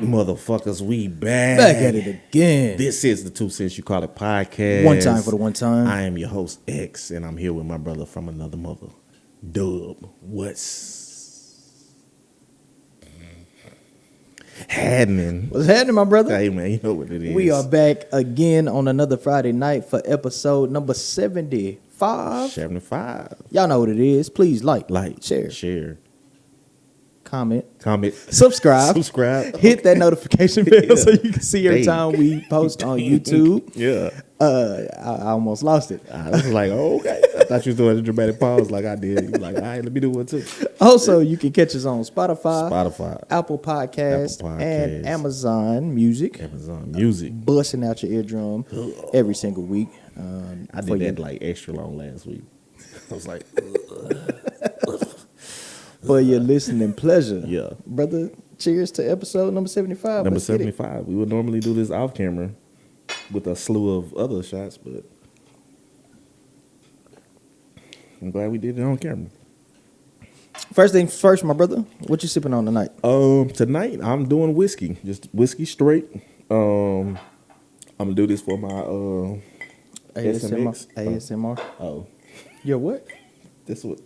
right, motherfuckers, we back. Back at it again. This is the 2 Cents You Call It podcast. One time for the one time. I am your host, X, and I'm here with my brother from another mother, Dub. What's happening? What's happening, my brother? Hey, man, you know what it is. We are back again on another Friday night for episode number 75. 75. Y'all know what it is. Please like, share, comment, subscribe. hit that notification bell so you can see every Hey. time we post on YouTube. Yeah. I almost lost it. I was like, oh, okay. I thought you was doing a dramatic pause like I did. You like, all right, let me do one too. Also, you can catch us on Spotify, Apple Apple Podcasts, and Podcasts. Amazon Music. Amazon Music. Busting out your eardrum every single week. I did that like extra long last week. I was like, For your listening pleasure. yeah. Brother, cheers to episode number 75. Number Let's get it. 75. We would normally do this off camera with a slew of other shots, but I'm glad we did it on camera. First things first, my brother. What you sipping on tonight? Tonight I'm doing whiskey, just whiskey straight. I'm gonna do this for my SMX. ASMR. Oh, Yo, what? this what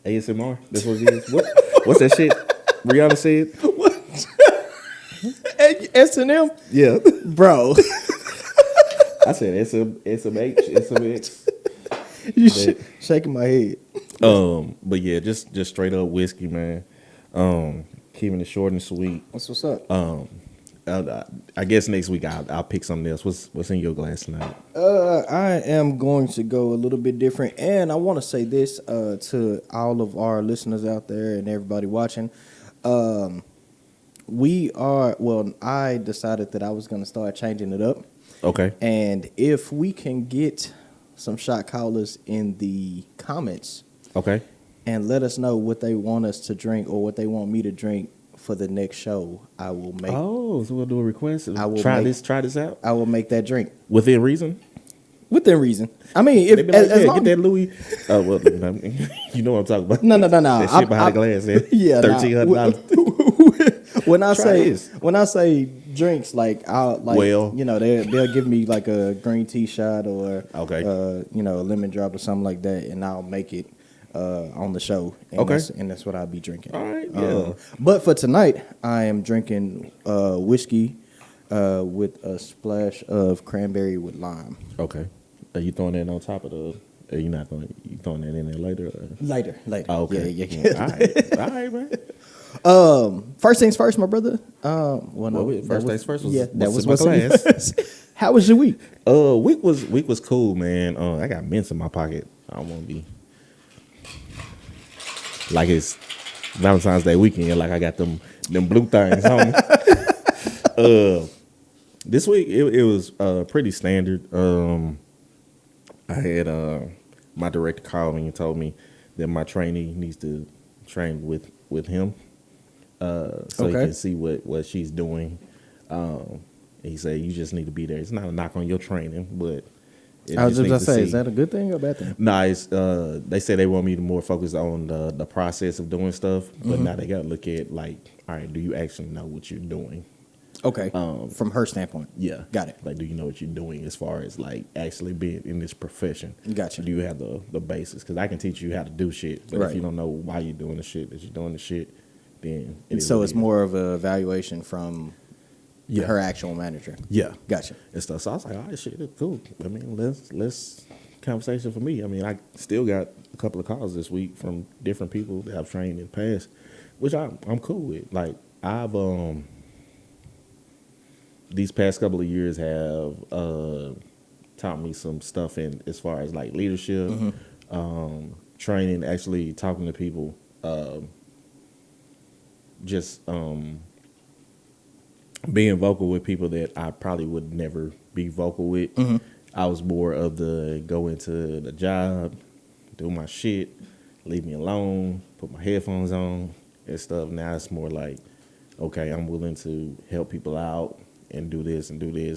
ASMR. That's what it is. What's that shit? Rihanna said. S&M? Yeah. Bro. I said SMH, SMX. You shaking my head. But yeah, just straight up whiskey, man. Keeping it short and sweet. What's up? I guess next week I'll pick something else. What's in your glass tonight? I am going to go a little bit different, and I want to say this to all of our listeners out there and everybody watching. I decided that I was going to start changing it up, Okay. and if we can get some shot callers in the comments Okay. and let us know what they want us to drink or what they want me to drink for the next show, I will make. Oh, so we'll do a request. I will try make- this out I will make that drink within reason. within reason. I mean, if They be like, as yeah, long get that Louis. Well, you know what I'm talking about. No. That shit behind the glass. There. Yeah, $1,300. When I Try say drinks, like Well. they'll give me like a green tea shot or Okay. a lemon drop or something like that, and I'll make it on the show. And Okay. that's what I'll be drinking. All right, yeah. But for tonight, I am drinking whiskey with a splash of cranberry with lime. Okay. Are you throwing that on top of the? Are you not throwing? You throwing that in there later? Or? Later. Oh, okay. Yeah. All right, man. First things first, my brother. First things first. Yeah, that was my what's class. How was your week? Week was cool, man. I got mints in my pocket. I don't want to be like it's Valentine's Day weekend. Like I got them blue things on. This week it was pretty standard. I had my director called me and told me that my trainee needs to train with him, so he Okay. can see what she's doing. He said you just need to be there. It's not a knock on your training, but I was just need gonna to say, see. is that a good thing or a bad thing? Nah, it's they say they want me to more focus on the process of doing stuff, but now they got to look at like, all right, do you actually know what you're doing? Okay. From her standpoint. Yeah, Got it. Like, do you know what you're doing as far as like actually being in this profession? Gotcha. Do you have the basis? Because I can teach you how to do shit, but Right. if you don't know why you're doing the shit that you're doing the shit, then it is So what it's it is. more of an evaluation from Yeah. her actual manager. Yeah. Gotcha. And stuff. So I was like, all right, shit, it's cool. I mean, let's conversation for me. I mean, I still got a couple of calls this week from different people that I've trained in the past, which I'm cool with. Like I've these past couple of years have taught me some stuff in as far as like leadership, training, actually talking to people, just being vocal with people that I probably would never be vocal with. I was more of the go into the job, do my shit, leave me alone, put my headphones on and stuff. Now it's more like, okay, I'm willing to help people out and do this,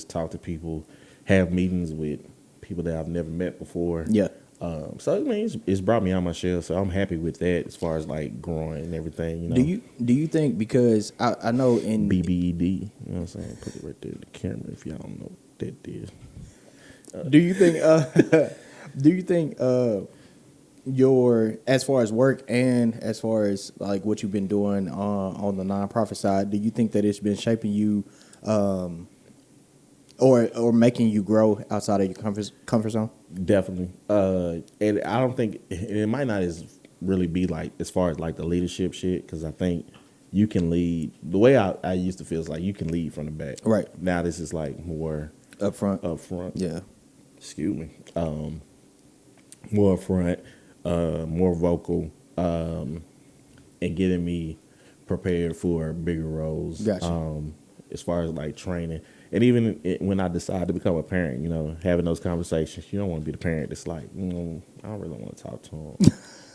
talk to people, have meetings with people that I've never met before. Yeah. So I mean, it's brought me out my shell. So I'm happy with that as far as like growing and everything. You know. Do you think, because I know in BBED, you know what I'm saying? Put it right there in the camera if y'all don't know what that is. do you think do you think your, as far as work and as far as like what you've been doing on the nonprofit side, do you think that it's been shaping you or making you grow outside of your comfort zone? Definitely. And I don't think it might not really be like as far as like the leadership shit, because I think you can lead. The way I used to feel is like you can lead from the back. Right. Now this is like more Up front. Yeah. Excuse me. More up front, more vocal, and getting me prepared for bigger roles. Gotcha. As far as like training, and even when I decided to become a parent, you know, having those conversations, you don't want to be the parent that's like, I don't really want to talk to him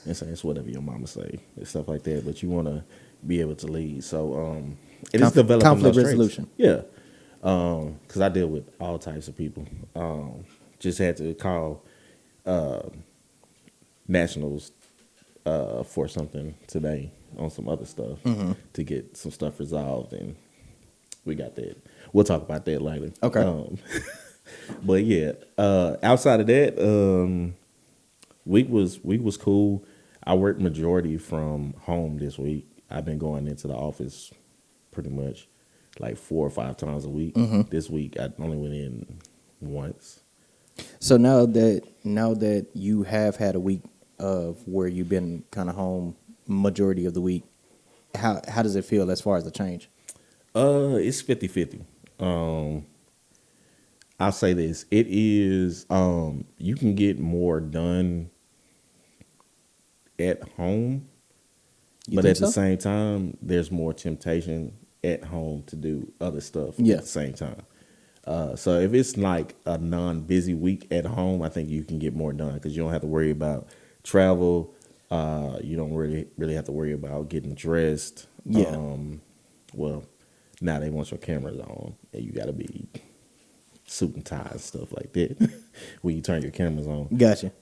and say it's whatever your mama say and stuff like that. But you want to be able to lead. So it is developing conflict those resolution. traits. Yeah, because I deal with all types of people. Just had to call nationals for something today on some other stuff to get some stuff resolved, and we got that. We'll talk about that later. Okay. But yeah, outside of that, week was cool. I worked majority from home this week. I've been going into the office pretty much like 4 or 5 times a week. This week I only went in once. So now that you have had a week of where you've been kind of home majority of the week, how does it feel as far as the change? It's 50-50. I'll say this. It is, you can get more done at home, but at the same time, there's more temptation at home to do other stuff at the same time. So if it's like a non-busy week at home, I think you can get more done because you don't have to worry about travel. You don't really have to worry about getting dressed. Yeah. Well, now they want your cameras on, and you got to be suit and tie and stuff like that when you turn your cameras on. Gotcha.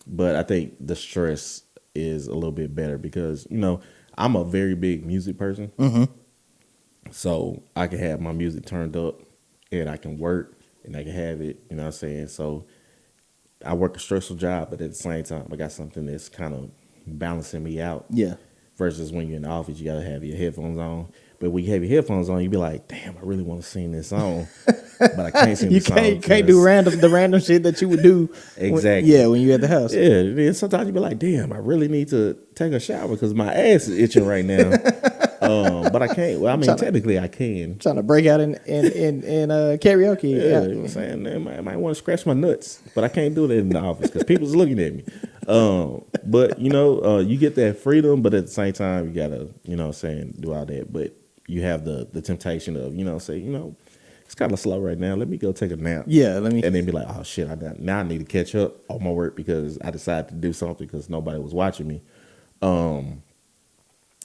But I think the stress is a little bit better because, you know, I'm a very big music person. So I can have my music turned up and I can work and I can have it, you know what I'm saying? So I work a stressful job, but at the same time, I got something that's kind of balancing me out. Yeah. Versus when you're in the office, you got to have your headphones on. But when you have your headphones on, you be like, damn, I really want to sing this song. But I can't sing the song. You can't do the random shit that you would do. Exactly. When you're at the house. Yeah. Then sometimes you be like, damn, I really need to take a shower because my ass is itching right now. But I can't. Well, I mean, technically I can. Trying to break out in karaoke. Yeah, you know what I'm saying? I might want to scratch my nuts, but I can't do that in the office because people's looking at me. But, you know, you get that freedom, but at the same time, you got to, you know what I'm saying, do all that. But you have the temptation of, you know, say, you know, it's kind of slow right now. Let me go take a nap. Yeah, and then be like, oh, shit, now I need to catch up on my work because I decided to do something because nobody was watching me.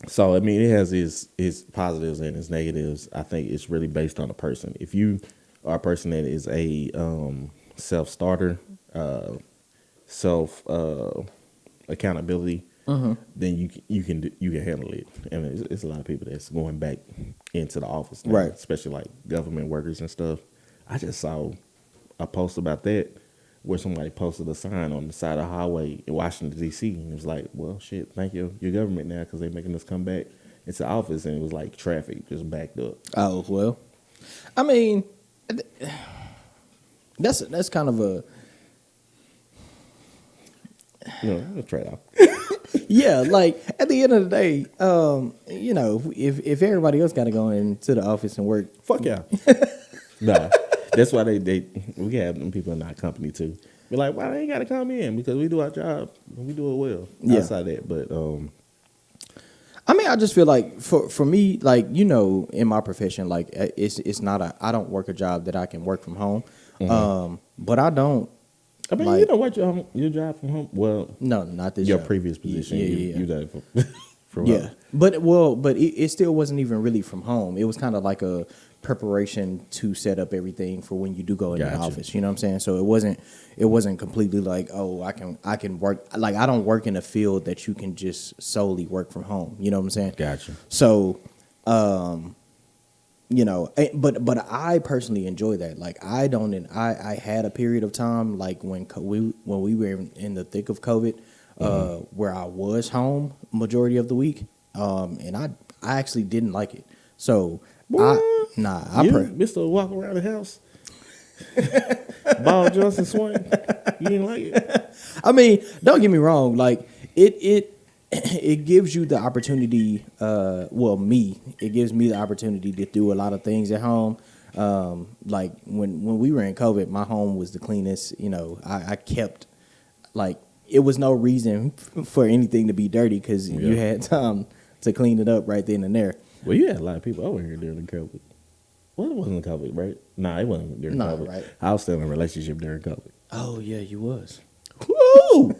So, I mean, it has its positives and its negatives. I think it's really based on the person. If you are a person that is a self-starter, accountability, then you can handle it. And it's a lot of people that's going back into the office now, right? Especially like government workers and stuff. I just saw a post about that where somebody posted a sign on the side of the highway in Washington, D.C. And it was like, well, shit, thank you, your government now because they're making us come back into the office. And it was like traffic just backed up. Oh, well. I mean, that's kind of a... You know, a trade-off. Yeah, like, at the end of the day, you know, if everybody else got to go into the office and work... Fuck yeah. Nah. That's why we have them people in our company too. Be like, why they ain't got to come in? Because we do our job and we do it well. Yeah. Outside that, but I mean, I just feel like for me, like, you know, in my profession, like it's not I don't work a job that I can work from home. But I don't. I mean, you don't work your job from home. Well, no, not this. Your job. previous position, Yeah. you done it from Yeah, home. but it still wasn't even really from home. It was kind of like a preparation to set up everything for when you do go in the Gotcha. office. You know what I'm saying? So it wasn't completely like, oh, I can work, like I don't work in a field that you can just solely work from home. You know what I'm saying? Gotcha. So, you know, but I personally enjoy that. Like I don't, and I had a period of time like when we were in the thick of COVID, where I was home majority of the week, and I actually didn't like it. So I Mr. Walk around the house, ball Johnson swing. You didn't like it? I mean, don't get me wrong. Like it gives you the opportunity. It gives me the opportunity to do a lot of things at home. Like when we were in COVID, my home was the cleanest. You know, I kept like it was no reason for anything to be dirty because you had time to clean it up right then and there. Well, you had a lot of people over here during the COVID. Well, it wasn't COVID, right? Nah, it wasn't during COVID. Right. I was still in a relationship during COVID. Oh yeah, you was. Woo!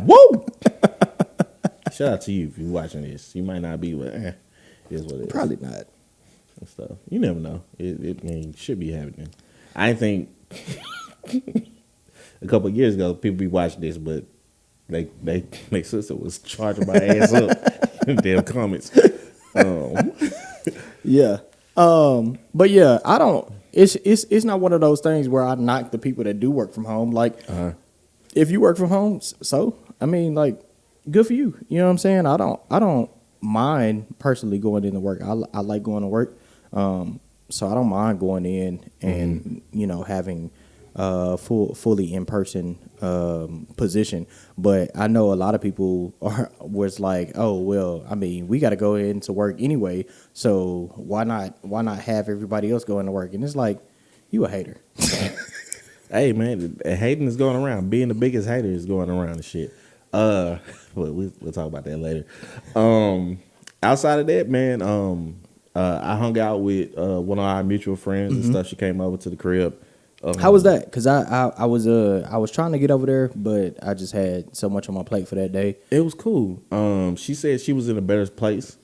Woo! Shout out to you if you're watching this. You might not be, but it is what it is. Probably not. And stuff. You never know. It should be happening. I think a couple of years ago, people be watching this, but my sister was charging my ass up in damn comments. Yeah. But yeah, I don't. It's not one of those things where I knock the people that do work from home. Like, if you work from home, so I mean, like, good for you. You know what I'm saying? I don't mind personally going into work. I like going to work. So I don't mind going in and you know having fully in person position. But I know a lot of people was like, oh well, I mean, we got to go into work anyway. So why not have everybody else go into work? And it's like, you a hater. Hey man, hating is going around. Being the biggest hater is going around and shit. We'll talk about that later. Outside of that, man, I hung out with one of our mutual friends and stuff. She came over to the crib. How was that? Because I was trying to get over there, but I just had so much on my plate for that day. It was cool. She said she was in a better place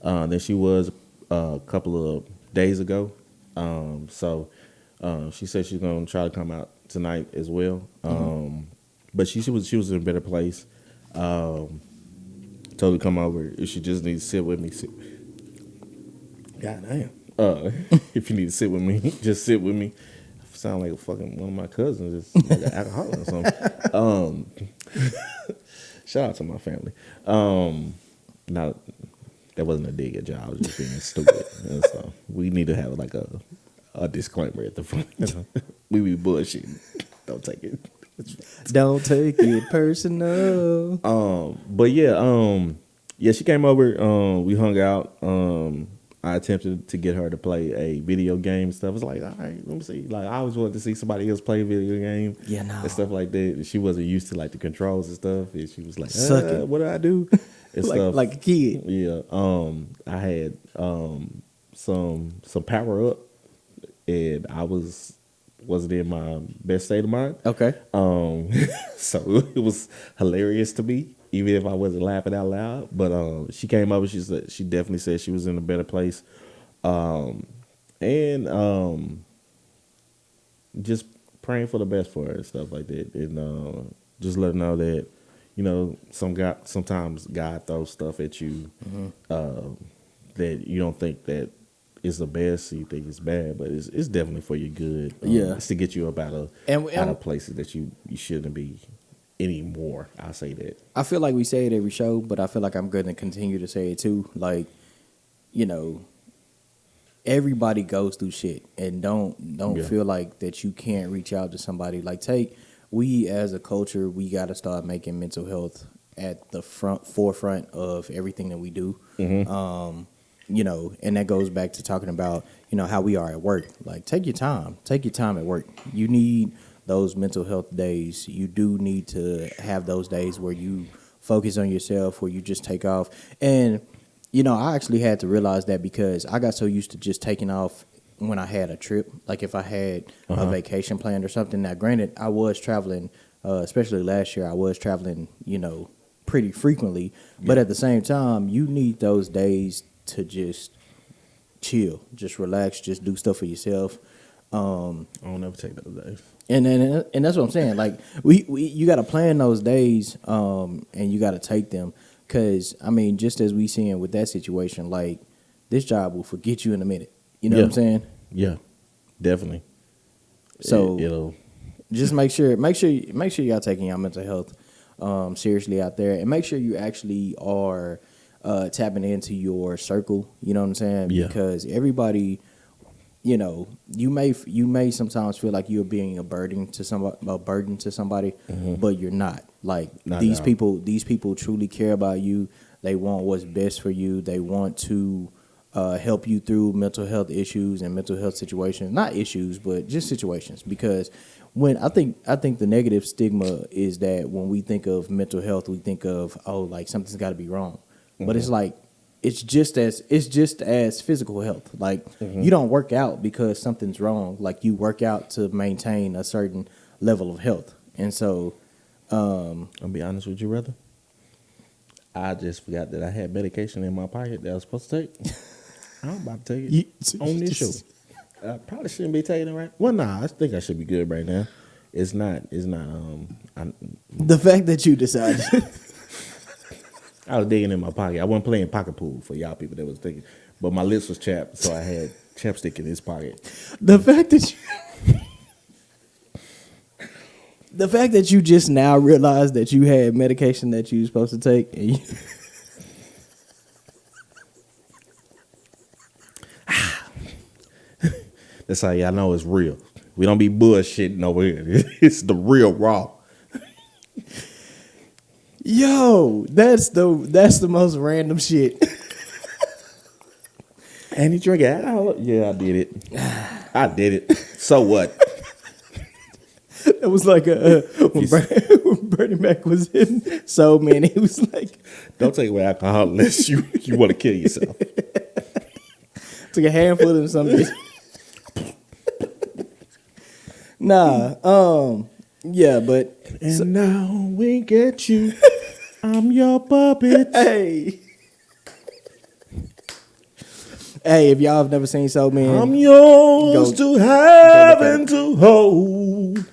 than she was a couple of days ago. So she said she's gonna try to come out tonight as well. But she was in a better place. Told her to come over. If she just needs to sit with me. God damn. If you need to sit with me, just sit with me. Sound like fucking one of my cousins, just like an alcoholic or something. Shout out to my family. Now that wasn't a dig at y'all. I was just being stupid. And so we need to have like a disclaimer at the front. We be bullshitting. Don't take it. Don't take it personal. But yeah, she came over. We hung out. I attempted to get her to play a video game and stuff. I was like, all right, let me see. Like, I always wanted to see somebody else play a video game. Yeah, no. And stuff like that. And she wasn't used to like the controls and stuff. And she was like, Suck it. What do I do? And stuff. Like a kid. Yeah. I had some power up, and I wasn't in my best state of mind. Okay. So it was hilarious to me, even if I wasn't laughing out loud. But she came over. She definitely said she was in a better place, and just praying for the best for her and stuff like that, and just let her know that, you know, sometimes God throws stuff at you that you don't think that is the best. You think it's bad, but it's definitely for your good. It's to get you up out of places that you shouldn't be anymore. I'll say that. I feel like we say it every show, but I feel like I'm going to continue to say it too. Like, you know, everybody goes through shit, and don't feel like that you can't reach out to somebody. Like, we as a culture, we got to start making mental health at the forefront of everything that we do. You know, and that goes back to talking about, you know, how we are at work. Like, take your time at work. You need those mental health days. You do need to have those days where you focus on yourself, where you just take off. And, you know, I actually had to realize that because I got so used to just taking off when I had a trip. Like if I had a vacation planned or something. Now, granted, I was traveling, especially last year, I was traveling, you know, pretty frequently. But at the same time, you need those days to just chill, just relax, just do stuff for yourself. I don't ever take those days. And that's what I'm saying. Like we you got to plan those days, and you got to take them. Cause I mean, just as we seeing with that situation, like this job will forget you in a minute. You know what I'm saying? Yeah, definitely. So It'll just make sure y'all taking your mental health seriously out there, and make sure you actually are tapping into your circle. You know what I'm saying? Yeah. Because everybody, you know, you may sometimes feel like you're being a burden to somebody, but you're not. Like these people truly care about you. They want what's best for you. They want to help you through mental health issues and mental health situations. Not issues, but just situations. Because when I think the negative stigma is that when we think of mental health, we think of, oh, like something's got to be wrong. But it's like it's just as physical health. Like you don't work out because something's wrong. Like you work out to maintain a certain level of health. And so I'll be honest with you, brother. I just forgot that I had medication in my pocket that I was supposed to take. I'm about to take it on this show. I probably shouldn't be taking it right. Well, nah, I think I should be good right now. It's not. The fact that you decided. I was digging in my pocket. I wasn't playing pocket pool for y'all people that was thinking, but my lips was chapped, so I had chapstick in his pocket. The fact that you just now realized that you had medication that you were supposed to take, and you That's how y'all know it's real. We don't be bullshitting over here. It's the real raw. yo, that's the most random shit. And he drink alcohol? Yeah, I did it. I did it. So what? It was like when Bernie Mac was in So Man, he was like, Don't take away alcohol unless you want to kill yourself. took a handful of something. Nah, yeah, but And now wink at you. I'm your puppet. hey, if y'all have never seen So Man, I'm yours Go- to have and to hold.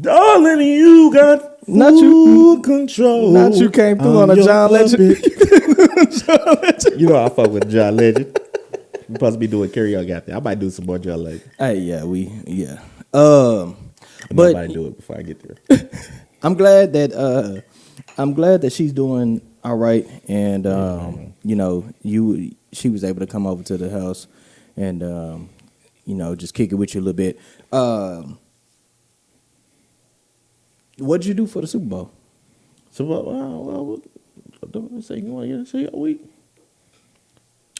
Darling, you got Not full control. not you came through I'm on a your John Legend. puppet. You know I fuck with John Legend. We supposed to be doing karaoke out there. I might do some more John Legend. Hey, yeah. But But I do it before I get there. I'm glad that she's doing all right, and you know, she was able to come over to the house and you know, just kick it with you a little bit. What'd you do for the Super Bowl? So, well, don't say you want to get into your week.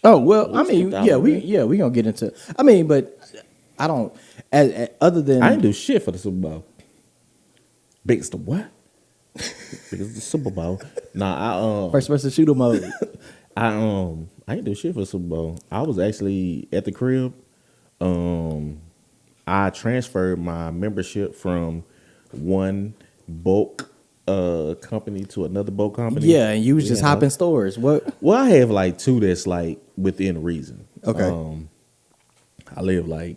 Oh well, I Let's mean, get that we gonna get into. I mean, but I don't. Other than I didn't do shit for the Super Bowl. Biggest the what? Biggest the Super Bowl. Nah, first person shooter mode. I didn't do shit for the Super Bowl. I was actually at the crib. I transferred my membership from one bulk company to another bulk company. Yeah, and you was just hopping stores. What? Well, I have like two that's like within reason. Okay. I live like,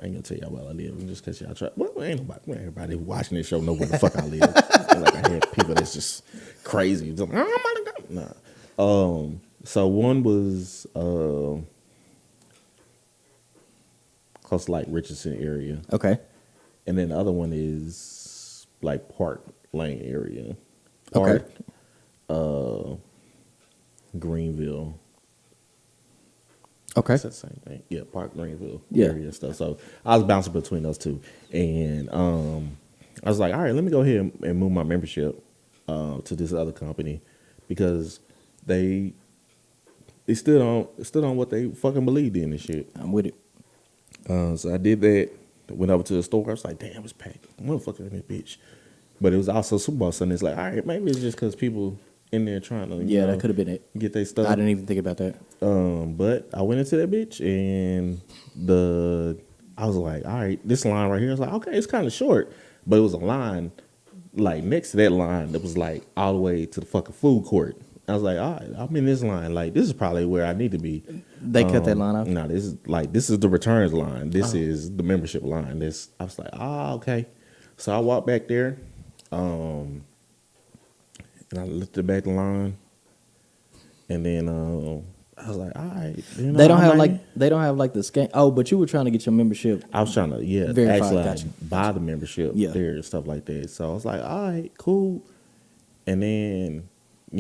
I ain't gonna tell y'all where I live just because y'all try. Well, ain't everybody watching this show know where the fuck I live. Like I have people that's just crazy. It's like, oh my God. Nah. So one was close to like Richardson area, Okay. and then the other one is like Park Lane area. Okay. Greenville. Okay. It's the same thing. Yeah, Park Greenville Yeah. area and stuff. So I was bouncing between those two. And I was like, all right, let me go ahead and move my membership to this other company because they stood on what they fucking believed in and shit. I'm with it. So I did that. Went over to the store. I was like, damn, it's packed. Motherfucker in this bitch. But it was also Super Bowl Sunday. It's like, all right, maybe it's just because people in there trying to Yeah, that could have been it. get their stuff. I didn't even think about that. But I went into that bitch and I was like, all right, this line right here. I was like, okay, it's kind of short, but it was a line like next to that line that was like all the way to the fucking food court. I was like, all right, I'm in this line. Like, this is probably where I need to be. They cut that line off? No, this is the returns line. This is the membership line. I was like, okay. So I walked back there, and I looked at back the line, and then I was like, all right. You know, they don't have like the scan. Oh, but you were trying to get your membership. I was trying to Verified, actually buy the membership there and stuff like that. So I was like, all right, cool. And then,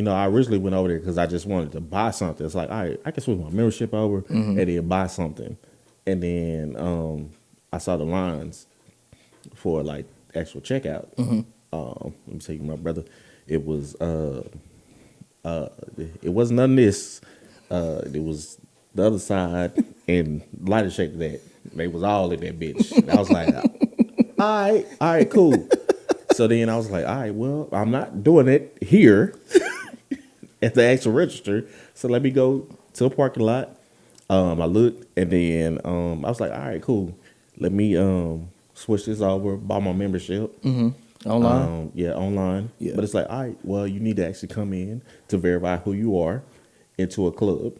I originally went over there because I just wanted to buy something. It's like, all right, I can switch my membership over and then buy something. And then I saw the lines for like actual checkout. Let me tell you, my brother, it was it wasn't none of this. It was the other side and lighter shake that. They was all in that bitch. And I was like, all right, cool. So then I was like, all right, well, I'm not doing it here at the actual register. So let me go to a parking lot. I looked and then I was like, all right, cool. Let me switch this over, buy my membership. Online? Online. Yeah. But it's like, all right, well, you need to actually come in to verify who you are into a club.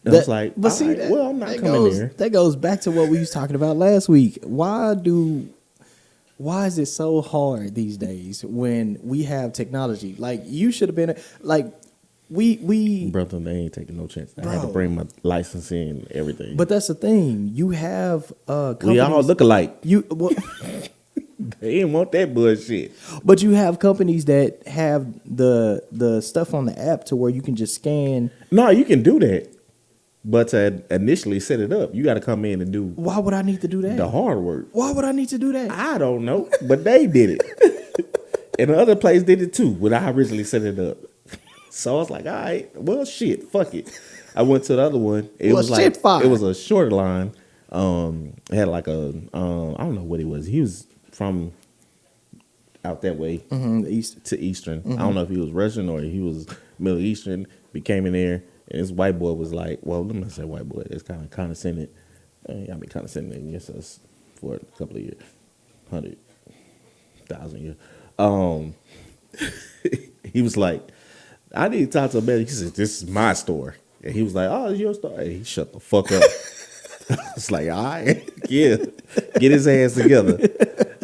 And I was like, but see, right, well, I'm not coming there. That goes back to what we was talking about last week. Why is it so hard these days when we have technology? Like, you should have been like we brother, they ain't taking no chance. I had to bring my license in and everything. But that's the thing. You have we all look alike. They didn't want that bullshit. But you have companies that have the stuff on the app to where you can just scan. No, you can do that. But to initially set it up, you got to come in and do. Why would I need to do that? The hard work. Why would I need to do that? I don't know, but they did it. And the other place did it too when I originally set it up. So I was like, all right, well, shit, fuck it. I went to the other one. It was a shorter line. It had like I don't know what he was. He was from out that way to Eastern. I don't know if he was Russian or he was Middle Eastern. We came in there, and this white boy was like, well, let me say white boy. It's kind of condescending. Condescending against us for a couple of years, 100,000 years. He was like, I need to talk to a man. He said, this is my store. And he was like, oh, it's your store. And he shut the fuck up. It's like, all right, yeah, get his ass together.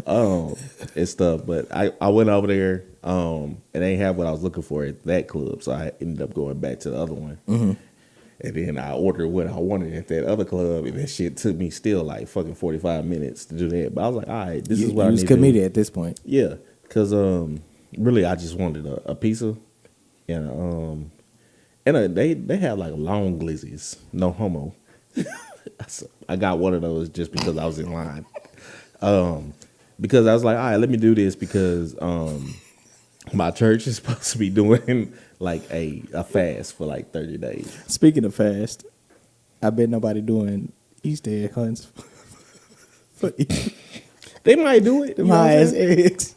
And stuff. But I went over there, and they ain't have what I was looking for at that club. So I ended up going back to the other one. And then I ordered what I wanted at that other club, and that shit took me still like fucking 45 minutes to do that. But I was like, all right, this is what I need to do. You was committed at this point. Yeah, because really I just wanted a pizza, and they have like long glizzies, no homo. I got one of those just because I was in line. Because I was like, all right, let me do this because my church is supposed to be doing like a fast for like 30 days. Speaking of fast, I bet nobody doing Easter egg hunts for Easter. They might do it. My ass eggs.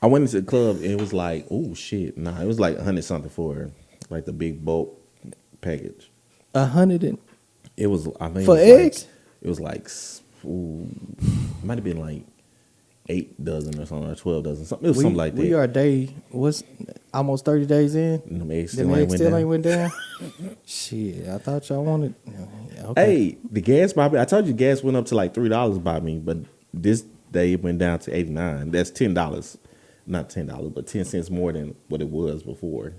I went into the club and it was like, oh shit, nah, it was like 100 something for like the big bulk package. 100 and it was, I think, for eggs. It was like, it might have been like 8 dozen or something, or 12 dozen, something. It was something like that. We are what's almost 30 days in. The eggs still ain't went down. Shit, I thought y'all wanted. Okay. Hey, the gas by me. I told you gas went up to like $3 by me, but this day it went down to $89. That's $10, not $10, but 10 cents more than what it was before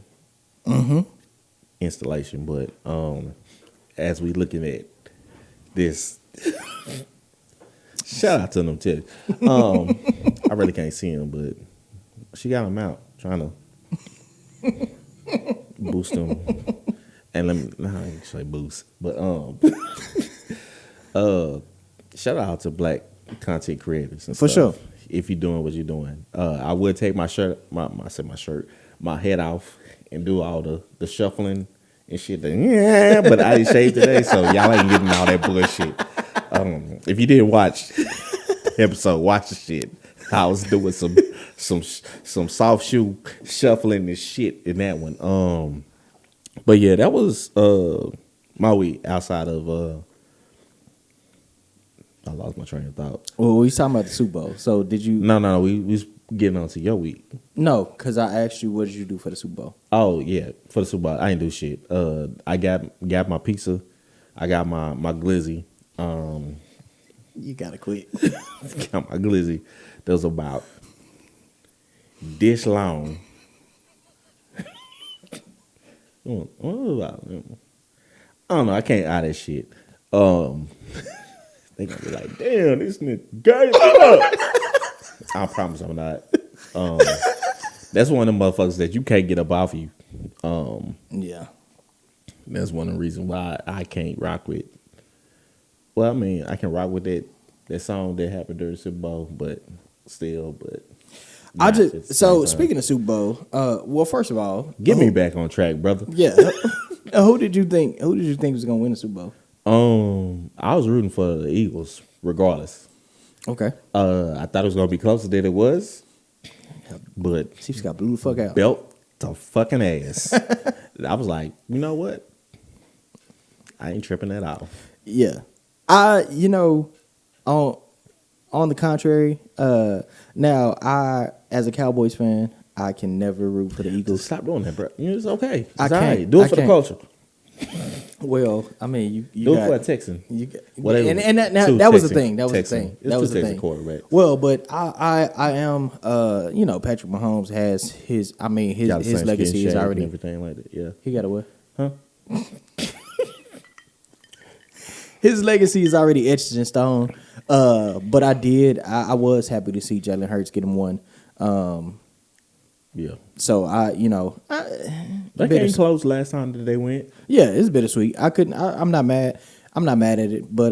installation. But as we looking at this. Shout out to them too. I really can't see them, but she got them out trying to boost them. And I ain't say boost, but shout out to black content creators and for stuff. Sure. If you're doing what you're doing, I would take my head off and do all the shuffling and shit. But I didn't shave today, so y'all ain't getting all that bullshit. If you didn't watch the episode, watch the shit. I was doing some soft shoe shuffling and shit in that one. But yeah, that was my week outside of I lost my train of thought. Well, we was talking about the Super Bowl. So did you? No. We was getting on to your week. No, because I asked you what did you do for the Super Bowl. Oh yeah, for the Super Bowl, I ain't do shit. I got my pizza. I got my glizzy. You gotta quit. Got my glizzy. That was about this long. What about? I don't know. I can't add that shit. They gonna be like, damn, this nigga gay. I promise I'm not. That's one of them motherfuckers that you can't get up off you. Yeah. That's one of the reasons why I can't rock with. Well, I mean, I can rock with that song that happened during the Super Bowl, but still, I just so speaking of Super Bowl, well, first of all, get me back on track, brother. Yeah. Who did you think was gonna win the Super Bowl? I was rooting for the Eagles, regardless. Okay. I thought it was gonna be closer than it was, but Chiefs got blew the fuck out. Belt the fucking ass. I was like, you know what? I ain't tripping at all. Yeah. On the contrary, now I, as a Cowboys fan, I can never root for the Eagles. Stop doing that, bro. It's okay. It's I can't. all right. Do it for the culture. Well, I mean, you do got, it for a Texan. And that was the thing. That was the thing. That was the thing. Quarterback. Well, but I am, Patrick Mahomes has his. I mean, his legacy is already everything like that. Yeah. He got a what? Huh? His legacy is already etched in stone. But I was happy to see Jalen Hurts get him one. Yeah. So they came close last time that they went. Yeah, it's bittersweet. I'm not mad. I'm not mad at it. But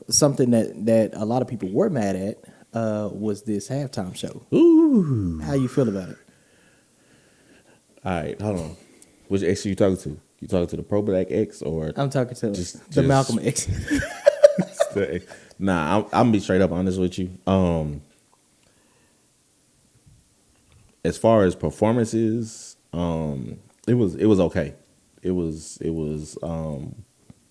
something that a lot of people were mad at was this halftime show. Ooh. How you feel about it? All right, hold on. Which X are you talking to? You talking to the Pro Black X or I'm talking to the Malcolm X. Nah, I'm gonna be straight up honest with you. As far as performances, it was okay. It was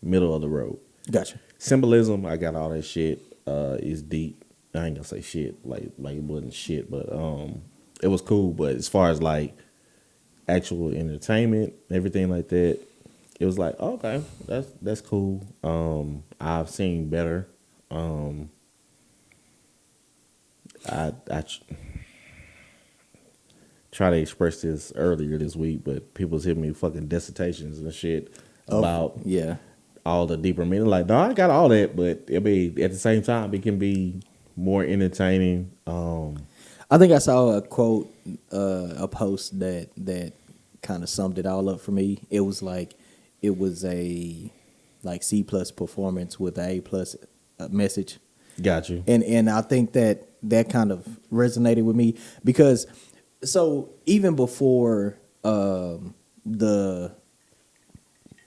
middle of the road. Gotcha. Symbolism, I got all that shit. Is deep. I ain't gonna say shit like it wasn't shit, but it was cool. But as far as like actual entertainment, everything like that, it was like, okay, that's cool. I've seen better. I try to express this earlier this week, but people's hitting me fucking dissertations and shit about all the deeper meaning. Like, no, I got all that, but I mean, at the same time, it can be more entertaining. I think I saw a quote, a post that kind of summed it all up for me. It was a like C+ performance with a A+ message. Got you. And I think that kind of resonated with me because so even before the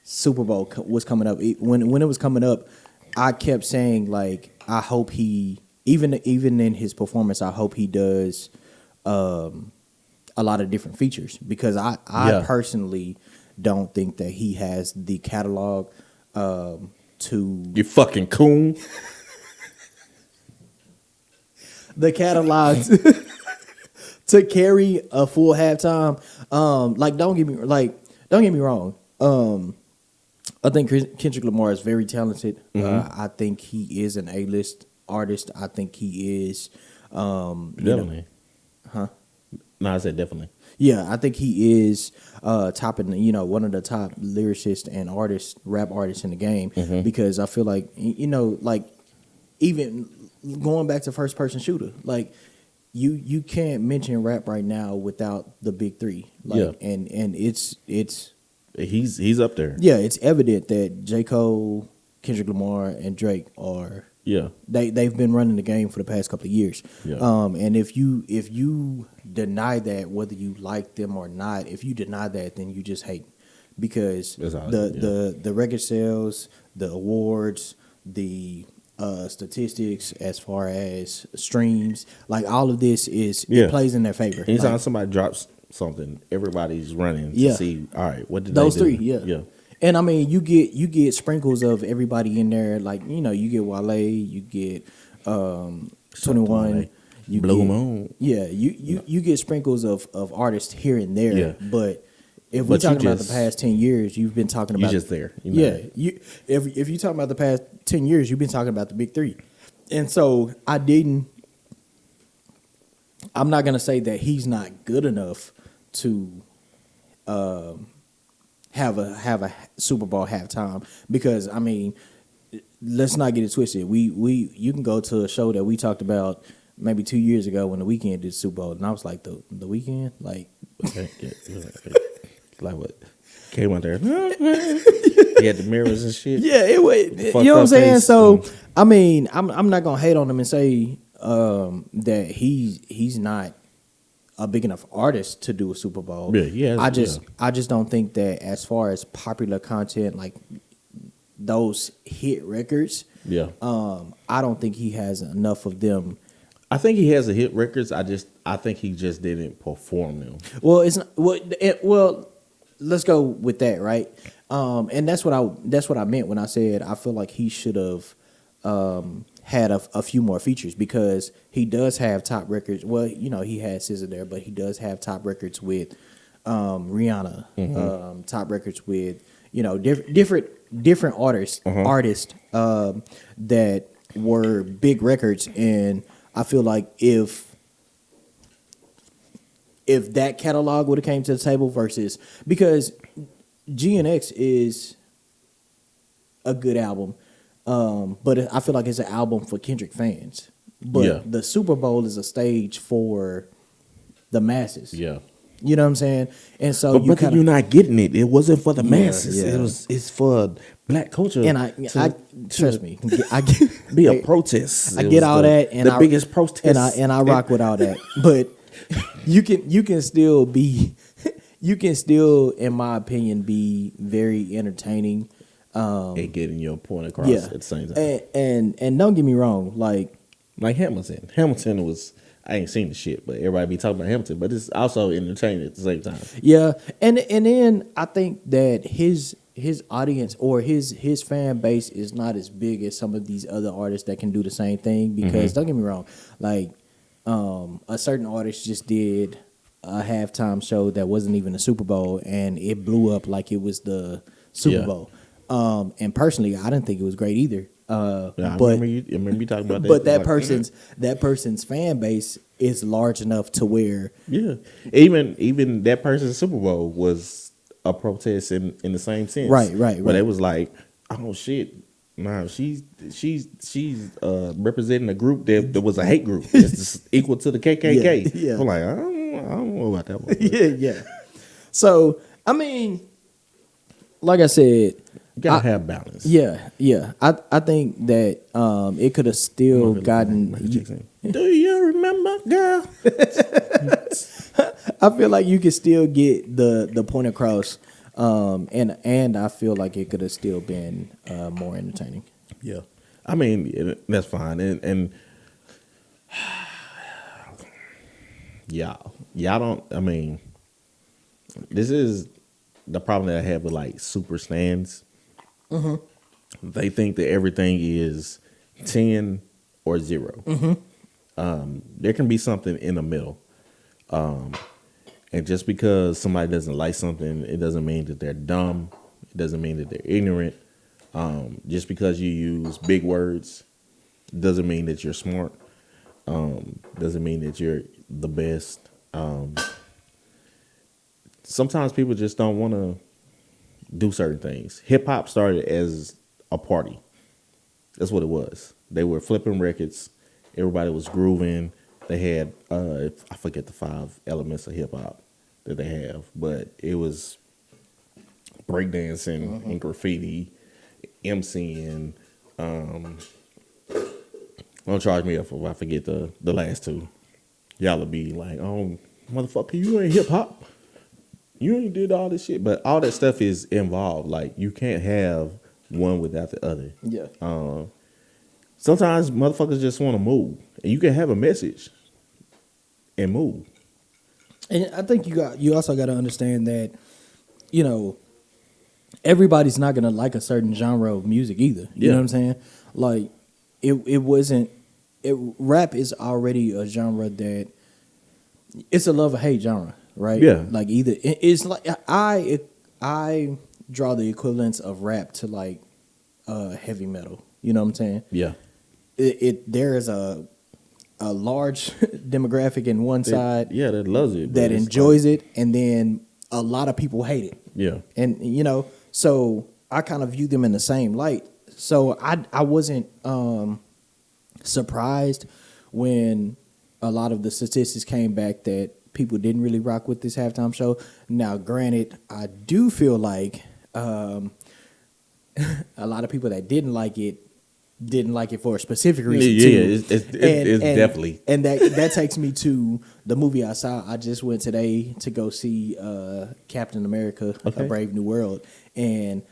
Super Bowl was coming up, when it was coming up, I kept saying like I hope he even in his performance, I hope he does a lot of different features because I personally don't think that he has the catalog to you fucking coon. The catalog to carry a full halftime. Don't get me wrong. I think Kendrick Lamar is very talented. Mm-hmm. I think he is an A-list artist. I think he is Definitely. No, I said definitely. Yeah, I think he is topping, one of the top lyricists and rap artists in the game because I feel like, even going back to first person shooter, like you can't mention rap right now without the big three. And it's he's up there. Yeah, it's evident that J. Cole, Kendrick Lamar, and Drake are they've been running the game for the past couple of years. Yeah. And if you deny that, whether you like them or not, if you deny that, then you just hate because the record sales, the awards, the statistics as far as streams, like all of this it plays in their favor. Anytime somebody drops something, everybody's running to see. All right, what did those they do? three? Yeah. And I mean, you get sprinkles of everybody in there. Like, you know, you get Wale, you get 21, you Blue get, Moon. Yeah, you get sprinkles of artists here and there. Yeah. But if we're But you talking about the just- past 10 years, you've been talking You about just there. You know. Yeah, if you talking about the past 10 years, you've been talking about the big three. And so I'm not gonna say that he's not good enough to have a Super Bowl halftime, because I mean, let's not get it twisted. You can go to a show that we talked about maybe 2 years ago when The Weeknd did Super Bowl, and I was like, the Weeknd, like, Okay, like what? Came out there. He had the mirrors and shit. yeah, it was. You Fucked know what I'm up saying? face. So I mean, I'm not gonna hate on him and say that he's not a big enough artist to do a Super Bowl. Yeah, he has, I just don't think that as far as popular content, like those hit records, Yeah. I don't think he has enough of them. I think he has a hit records. I think he just didn't perform them. Well, it's not, well. Let's go with that, right? And that's what I meant when I said I feel like he should have had a few more features, because he does have top records. Well, you know, he had SZA there, but he does have top records with Rihanna, top records with, you know, different artists that were big records. And I feel like if that catalog would have came to the table versus, because GNX is a good album, but I feel like it's an album for Kendrick fans. But Yeah. the Super Bowl is a stage for the masses. Yeah. You know what I'm saying? And so But you're not getting it. It wasn't for the masses. yeah. It's for black culture. and I trust me, I get, be a protest. I It get was all that, and the biggest protest. and I rock with all that. But you can still be, you can still, in my opinion, be very entertaining. And getting your point across Yeah, at the same time. and don't get me wrong, like, Hamilton. Hamilton was, I ain't seen the shit, but everybody be talking about Hamilton. But it's also entertaining at the same time. yeah, and then I think that his audience or his fan base is not as big as some of these other artists that can do the same thing. Because don't get me wrong, like, a certain artist just did a halftime show that wasn't even a Super Bowl, and it blew up like it was the Super Yeah. Bowl. And personally, I didn't think it was great either. Yeah, I But remember you talking about that. but that Like, person's fan base is large enough to where, yeah, even that person's Super Bowl was a protest in the same sense. Right. But it was like, oh shit, nah, she's representing a group that was a hate group. It's just equal to the KKK. Yeah. I'm like, I don't know about that one. yeah. So I mean, like I said, You gotta have balance. yeah. I think that it could have still gotten. Do you remember, girl? I feel like you could still get the point across, and I feel like it could have still been more entertaining. Yeah, I mean that's fine, and y'all don't. I mean, this is the problem that I have with like super stands. They think that everything is 10 or 0. There can be something in the middle, and just because somebody doesn't like something, it doesn't mean that they're dumb. It doesn't mean that they're ignorant. Just because you use big words doesn't mean that you're smart. Doesn't mean that you're the best. Sometimes people just don't want to do certain things. Hip hop started as a party. That's what it was. They were flipping records. Everybody was grooving. They had I forget the 5 elements of hip hop that they have, but it was breakdancing and graffiti, MCing. Don't charge me up if I forget the last 2. Y'all will be like, oh, motherfucker, you ain't hip hop. You ain't did all this shit. But all that stuff is involved. Like, you can't have one without the other. Yeah. Sometimes motherfuckers just want to move. And you can have a message and move. And I think you also got to understand that, you know, everybody's not gonna like a certain genre of music either. You know what I'm saying? Like it wasn't. Rap is already a genre that it's a love or hate genre, right? Yeah. Like it's like I draw the equivalence of rap to like heavy metal. You know what I'm saying? Yeah. There is a large demographic in one side that loves it. that enjoys it, and then a lot of people hate it. Yeah. And so I kind of view them in the same light. So I wasn't surprised when a lot of the statistics came back that people didn't really rock with this halftime show. Now, granted, I do feel like a lot of people that didn't like it for a specific reason too. It's definitely. And that takes me to the movie I saw. I just went today to go see Captain America: A Brave New World. And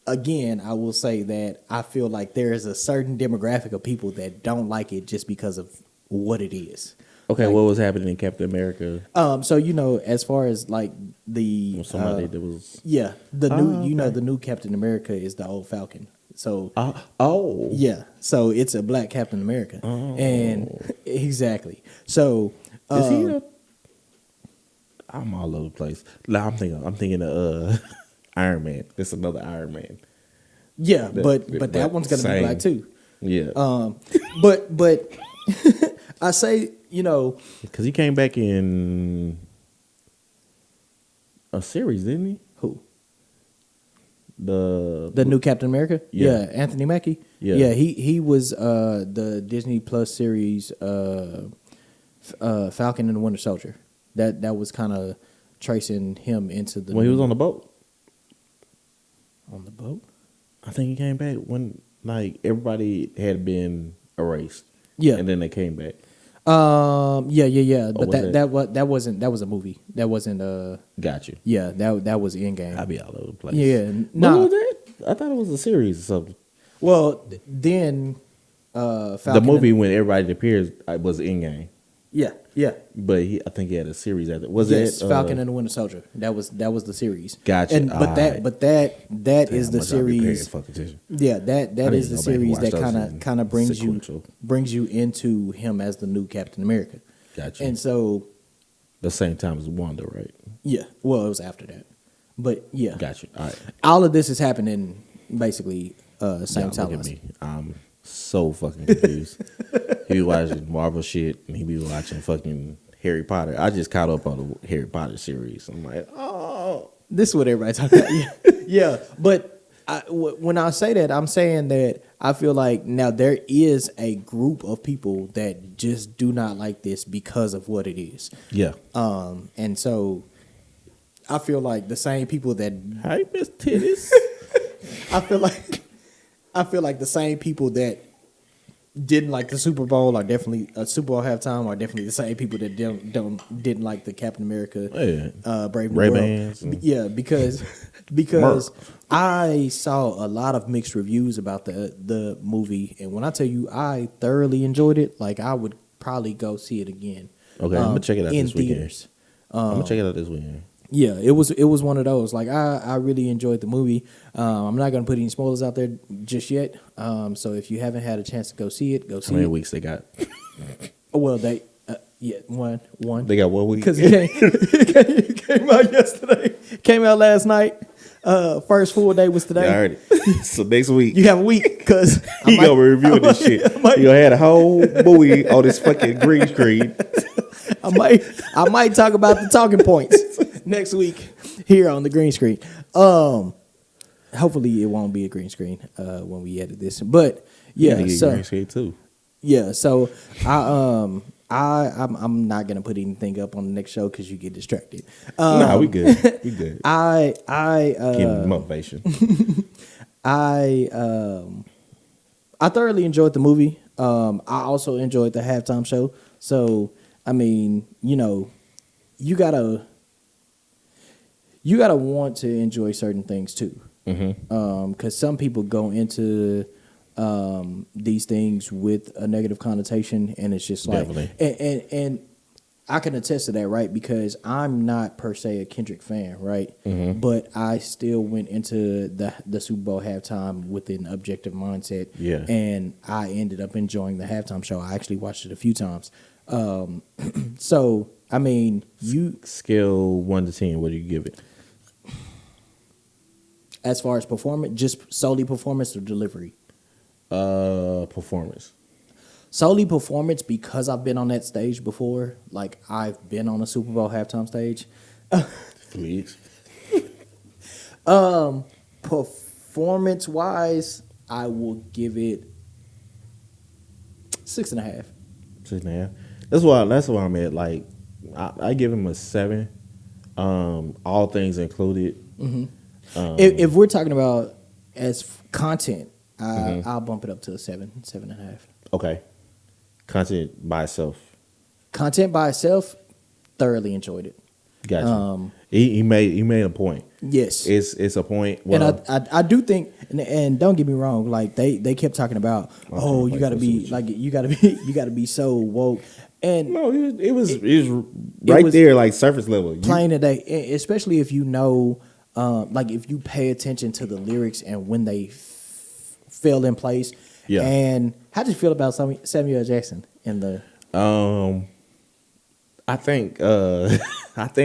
again, I will say that I feel like there is a certain demographic of people that don't like it just because of what it is. Okay, like, what was happening in Captain America? So as far as like the somebody that was the new Captain America is the old Falcon. So so it's a black Captain America, and exactly. So is he? I'm all over the place. I'm thinking of Iron Man. It's another Iron Man. Yeah, but that one's gonna be black too. Yeah. But I say because he came back in a series, didn't he? Who? The new Captain America? Yeah. Anthony Mackie? Yeah. He was the Disney Plus series Falcon and the Winter Soldier. That was kind of tracing him into the... When he was on the boat? On the boat? I think he came back when like everybody had been erased. Yeah. And then they came back. Yeah. But that was a movie. That wasn't Got you. Yeah, that was Endgame. I'd be all over the place. Yeah. No. What was that? I thought it was a series or something. Well, then Falcon the movie when everybody appears was Endgame. Yeah. But I think he had a series after. Was it Falcon and the Winter Winter Soldier? That was the series. Gotcha. And that is the series. Yeah, that is the series that kind of brings you into him as the new Captain America. Gotcha. And so the same time as Wanda, right? Yeah. Well, it was after that. But yeah. Gotcha. All right. All of this is happening basically same time. Look at me. I'm so fucking confused. He be watching Marvel shit and he be watching fucking Harry Potter. I just caught up on the Harry Potter series. I'm like, oh, this is what everybody talking about. Yeah, but when I say that, I'm saying that I feel like now there is a group of people that just do not like this because of what it is. Yeah. And so I feel like the same people that hey, Miss Titties. I feel like the same people that didn't like the Super Bowl are definitely Super Bowl halftime are definitely the same people that didn't like the Captain America Brave New World. Yeah, because I saw a lot of mixed reviews about the movie, and when I tell you I thoroughly enjoyed it, like I would probably go see it again. Okay, I'm gonna check it out in this theaters. Weekend. I'm gonna check it out this weekend. Yeah, it was one of those. Like I really enjoyed the movie. I'm not gonna put any spoilers out there just yet. So if you haven't had a chance to go see it, go see it. How many weeks they got? Well, they one. They got 1 week because it came out yesterday. Came out last night. First full day was today. I heard it. So next week you have a week because he gonna be reviewing this shit. He gonna have a whole movie on this fucking green screen. I might talk about the talking points next week here on the green screen. Hopefully it won't be a green screen when we edit this. But yeah, so green screen too. Yeah, so I'm not gonna put anything up on the next show because you get distracted. Nah, we good. We good. Give me motivation. I thoroughly enjoyed the movie. I also enjoyed the halftime show. So I mean, you gotta want to enjoy certain things too. Because some people go into these things with a negative connotation, and it's just like, and I can attest to that, right? Because I'm not per se a Kendrick fan, right? But I still went into the Super Bowl halftime with an objective mindset. Yeah. And I ended up enjoying the halftime show. I actually watched it a few times. So, I mean, Scale 1 to 10, what do you give it? as far as performance, just solely performance or delivery? Performance. Solely performance, because I've been on that stage before. Like, I've been on a Super Bowl halftime stage. Please. Performance wise, I will give it 6.5. 6.5. That's why I'm at. Like, I give him a 7. All things included. If we're talking about as content, I'll bump it up to a 7.5. Okay. Content by itself. Content by itself, thoroughly enjoyed it. Gotcha. He made a point. Yes, It's a point. Well, and I do think, and don't get me wrong, like they kept talking about, you got to be like you got to be so woke, and no, it was right there, like surface level. Plain today, especially if you know, like if you pay attention to the lyrics and when they fell in place. Yeah. And how did you feel about Samuel Jackson in the? I think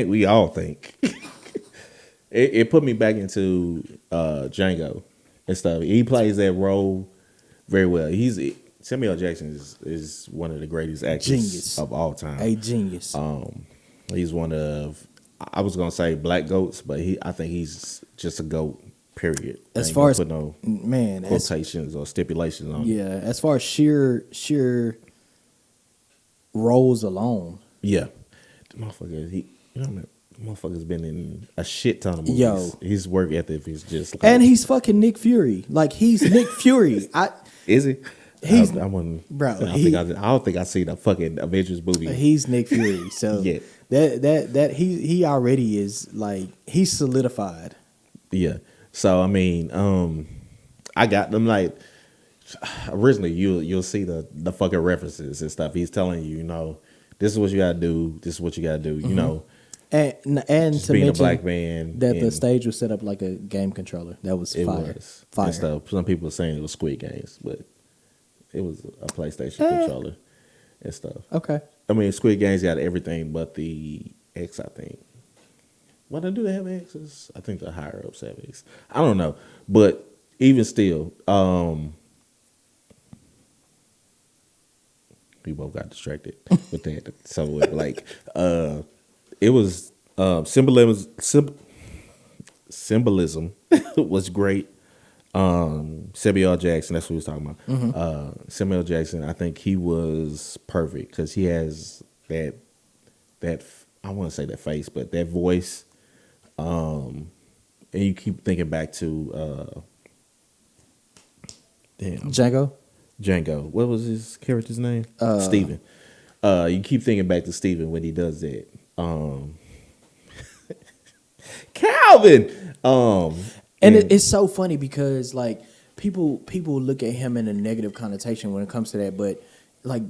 we all think it put me back into Django and stuff. He plays that role very well. Samuel Jackson is one of the greatest actors of all time. A genius. He's one of, I was gonna say black goats, but I think he's just a goat. Period. As far as put no quotations or stipulations on. Yeah, as far as sheer roles alone. Yeah, the motherfucker. Motherfucker's been in a shit ton of movies. Yo, his work ethic is just. Like, and he's fucking Nick Fury. Like he's Nick Fury. Is he? He's I wouldn't, bro. I don't think I seen a fucking Avengers movie. He's Nick Fury. So yeah. that he already is like he's solidified. Yeah. So I mean, I got them like originally you'll see the fucking references and stuff. He's telling you, this is what you gotta do, this is what you gotta do, And just to being mention a black man that the stage was set up like a game controller. That was fire. Fire. And stuff. Some people are saying it was Squid Games, but it was a PlayStation controller and stuff. Okay. I mean, Squid Games got everything but the X, I think. Why do they have X's? I think the higher ups have X. I don't know. But even still, we both got distracted with that. So like it was symbolism was great. Samuel Jackson, that's what we was talking about. Samuel Jackson, I think he was perfect because he has that I want to say that face, but that voice. And you keep thinking back to Django. What was his character's name? Steven. You keep thinking back to Steven when he does that. Calvin. And it's so funny because like people look at him in a negative connotation when it comes to that, but like,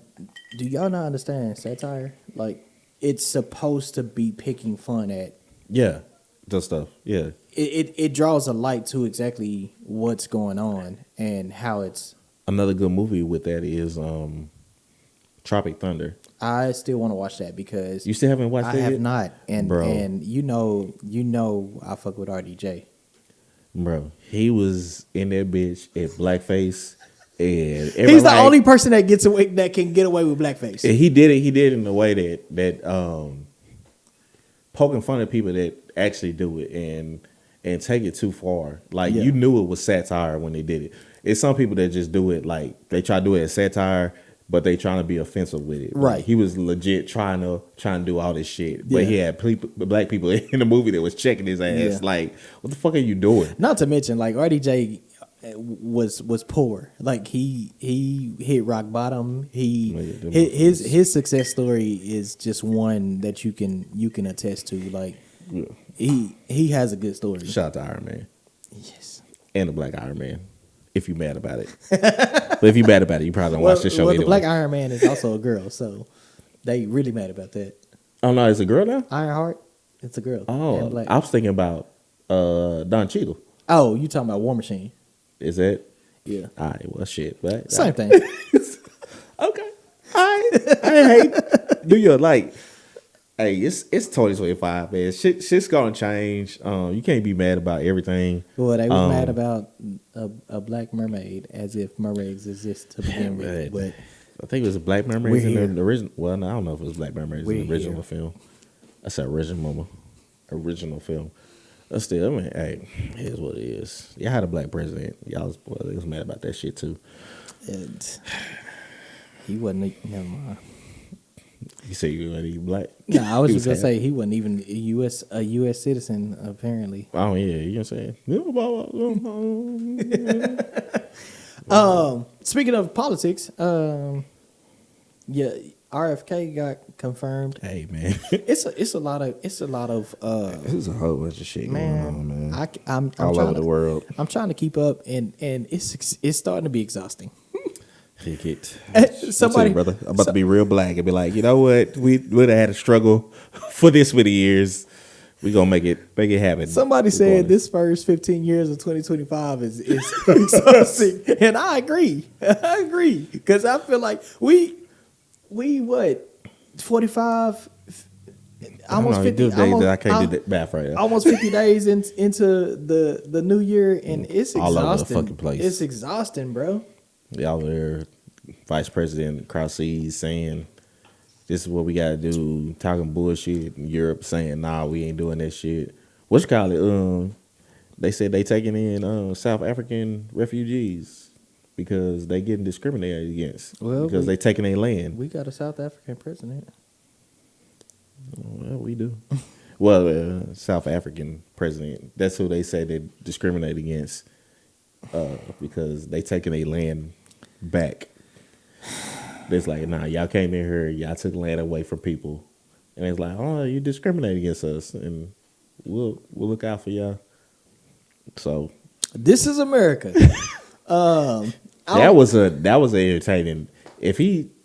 do y'all not understand satire? Like, it's supposed to be picking fun at. Yeah. The stuff, yeah. It draws a light to exactly what's going on and how it's. Another good movie with that is Tropic Thunder. I still want to watch that because you still haven't watched it. I have yet? not, and Bro. and I fuck with RDJ. Bro, he was in that bitch at blackface, and he's the only person that can get away with blackface. And he did it in a way that poking fun at people that actually do it and take it too far. Like you knew it was satire when they did it. It's some people that just do it like they try to do it as satire, but they trying to be offensive with it. Right. Like, he was legit trying to do all this shit, but he had black people in the movie that was checking his ass. Yeah. Like, what the fuck are you doing? Not to mention, like RDJ was poor. Like he hit rock bottom. His success story is just one that you can attest to. Like he has a good story. Shout out to Iron Man. Yes. And the Black Iron Man. If you mad about it. But if you mad about it, you probably don't watch the show anyway. The Black Iron Man is also a girl, so they really mad about that. Oh no, it's a girl now. Ironheart. It's a girl. Oh, and black. I was thinking about Don Cheadle. Oh, you talking about War Machine? Is that? Yeah. All right. Well, shit. But Same thing. Okay. I hate. Do your like. Hey, it's 2025, man. Shit's gonna change. You can't be mad about everything. Well, they was mad about a black mermaid, as if mermaids exist to begin with. But I think it was a Black Mermaids We're in the original. Well, no, I don't know if it was Black Mermaids in the original film. That's an original film. But still, I mean, hey, it is what it is. Y'all had a black president. They was mad about that shit too. and he wasn't. Never mind. You say you wasn't even black? No, I was He just gonna happy. say he wasn't even a U.S. citizen apparently. Oh yeah, you know what I'm saying? Speaking of politics, yeah, RFK got confirmed. Hey man, It's a lot of there's a whole bunch of shit going on, man. I'm All trying over the world. I'm trying to keep up, and it's starting to be exhausting. Ticket. Somebody, brother, I'm about to be real black and be like, you know what? We would have had a struggle for this many years. We gonna make it happen. Somebody said this first 15 years of 2025 is exhausting, and I agree. I agree because I feel like we what 45, almost 50. I can't do that math right now. Almost 50 days into the new year, and it's All over the exhausting. fucking place. It's exhausting, bro. Y'all there, Vice President Krause saying this is what we gotta do, talking bullshit. In Europe saying, nah, we ain't doing that shit. What's call it? They said they taking in South African refugees because they getting discriminated against. Well, because they taking their land. We got a South African president. Well, we do. Well, South African president. That's who they say they discriminate against because they taking their land back. It's like, nah, y'all came in here, y'all took land away from people, and it's like, oh, you discriminate against us, and we'll look out for y'all. So This is America. that was entertaining. If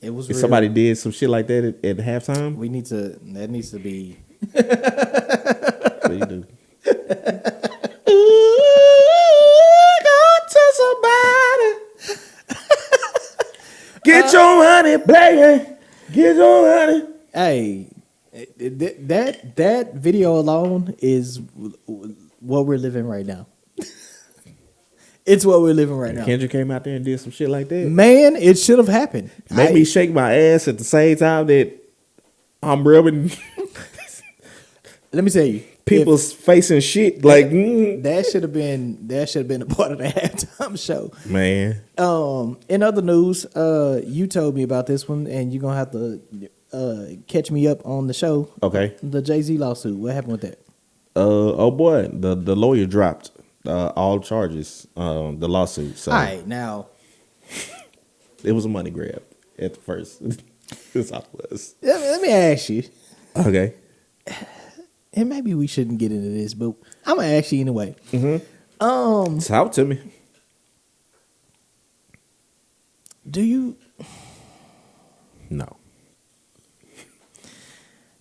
was somebody did some shit like that at halftime, that needs to be. what do you do? Get your money, baby. Get your money. Hey, that video alone is what we're living right now. It's what we're living right now. Kendrick came out there and did some shit like that. Man, it should have happened. Make me shake my ass at the same time that I'm rubbing Let me tell you, people's facing shit. Like, that should have been a part of the halftime show. man. In other news, you told me about this one, and you're gonna have to catch me up on the show. Okay. The Jay-Z lawsuit. What happened with that? Oh boy, the lawyer dropped all charges. The lawsuit. So All right, now it was a money grab at the first. That's all it was. let me ask you, Okay. and maybe we shouldn't get into this, but I'm gonna ask you anyway. Talk to me. Do you No.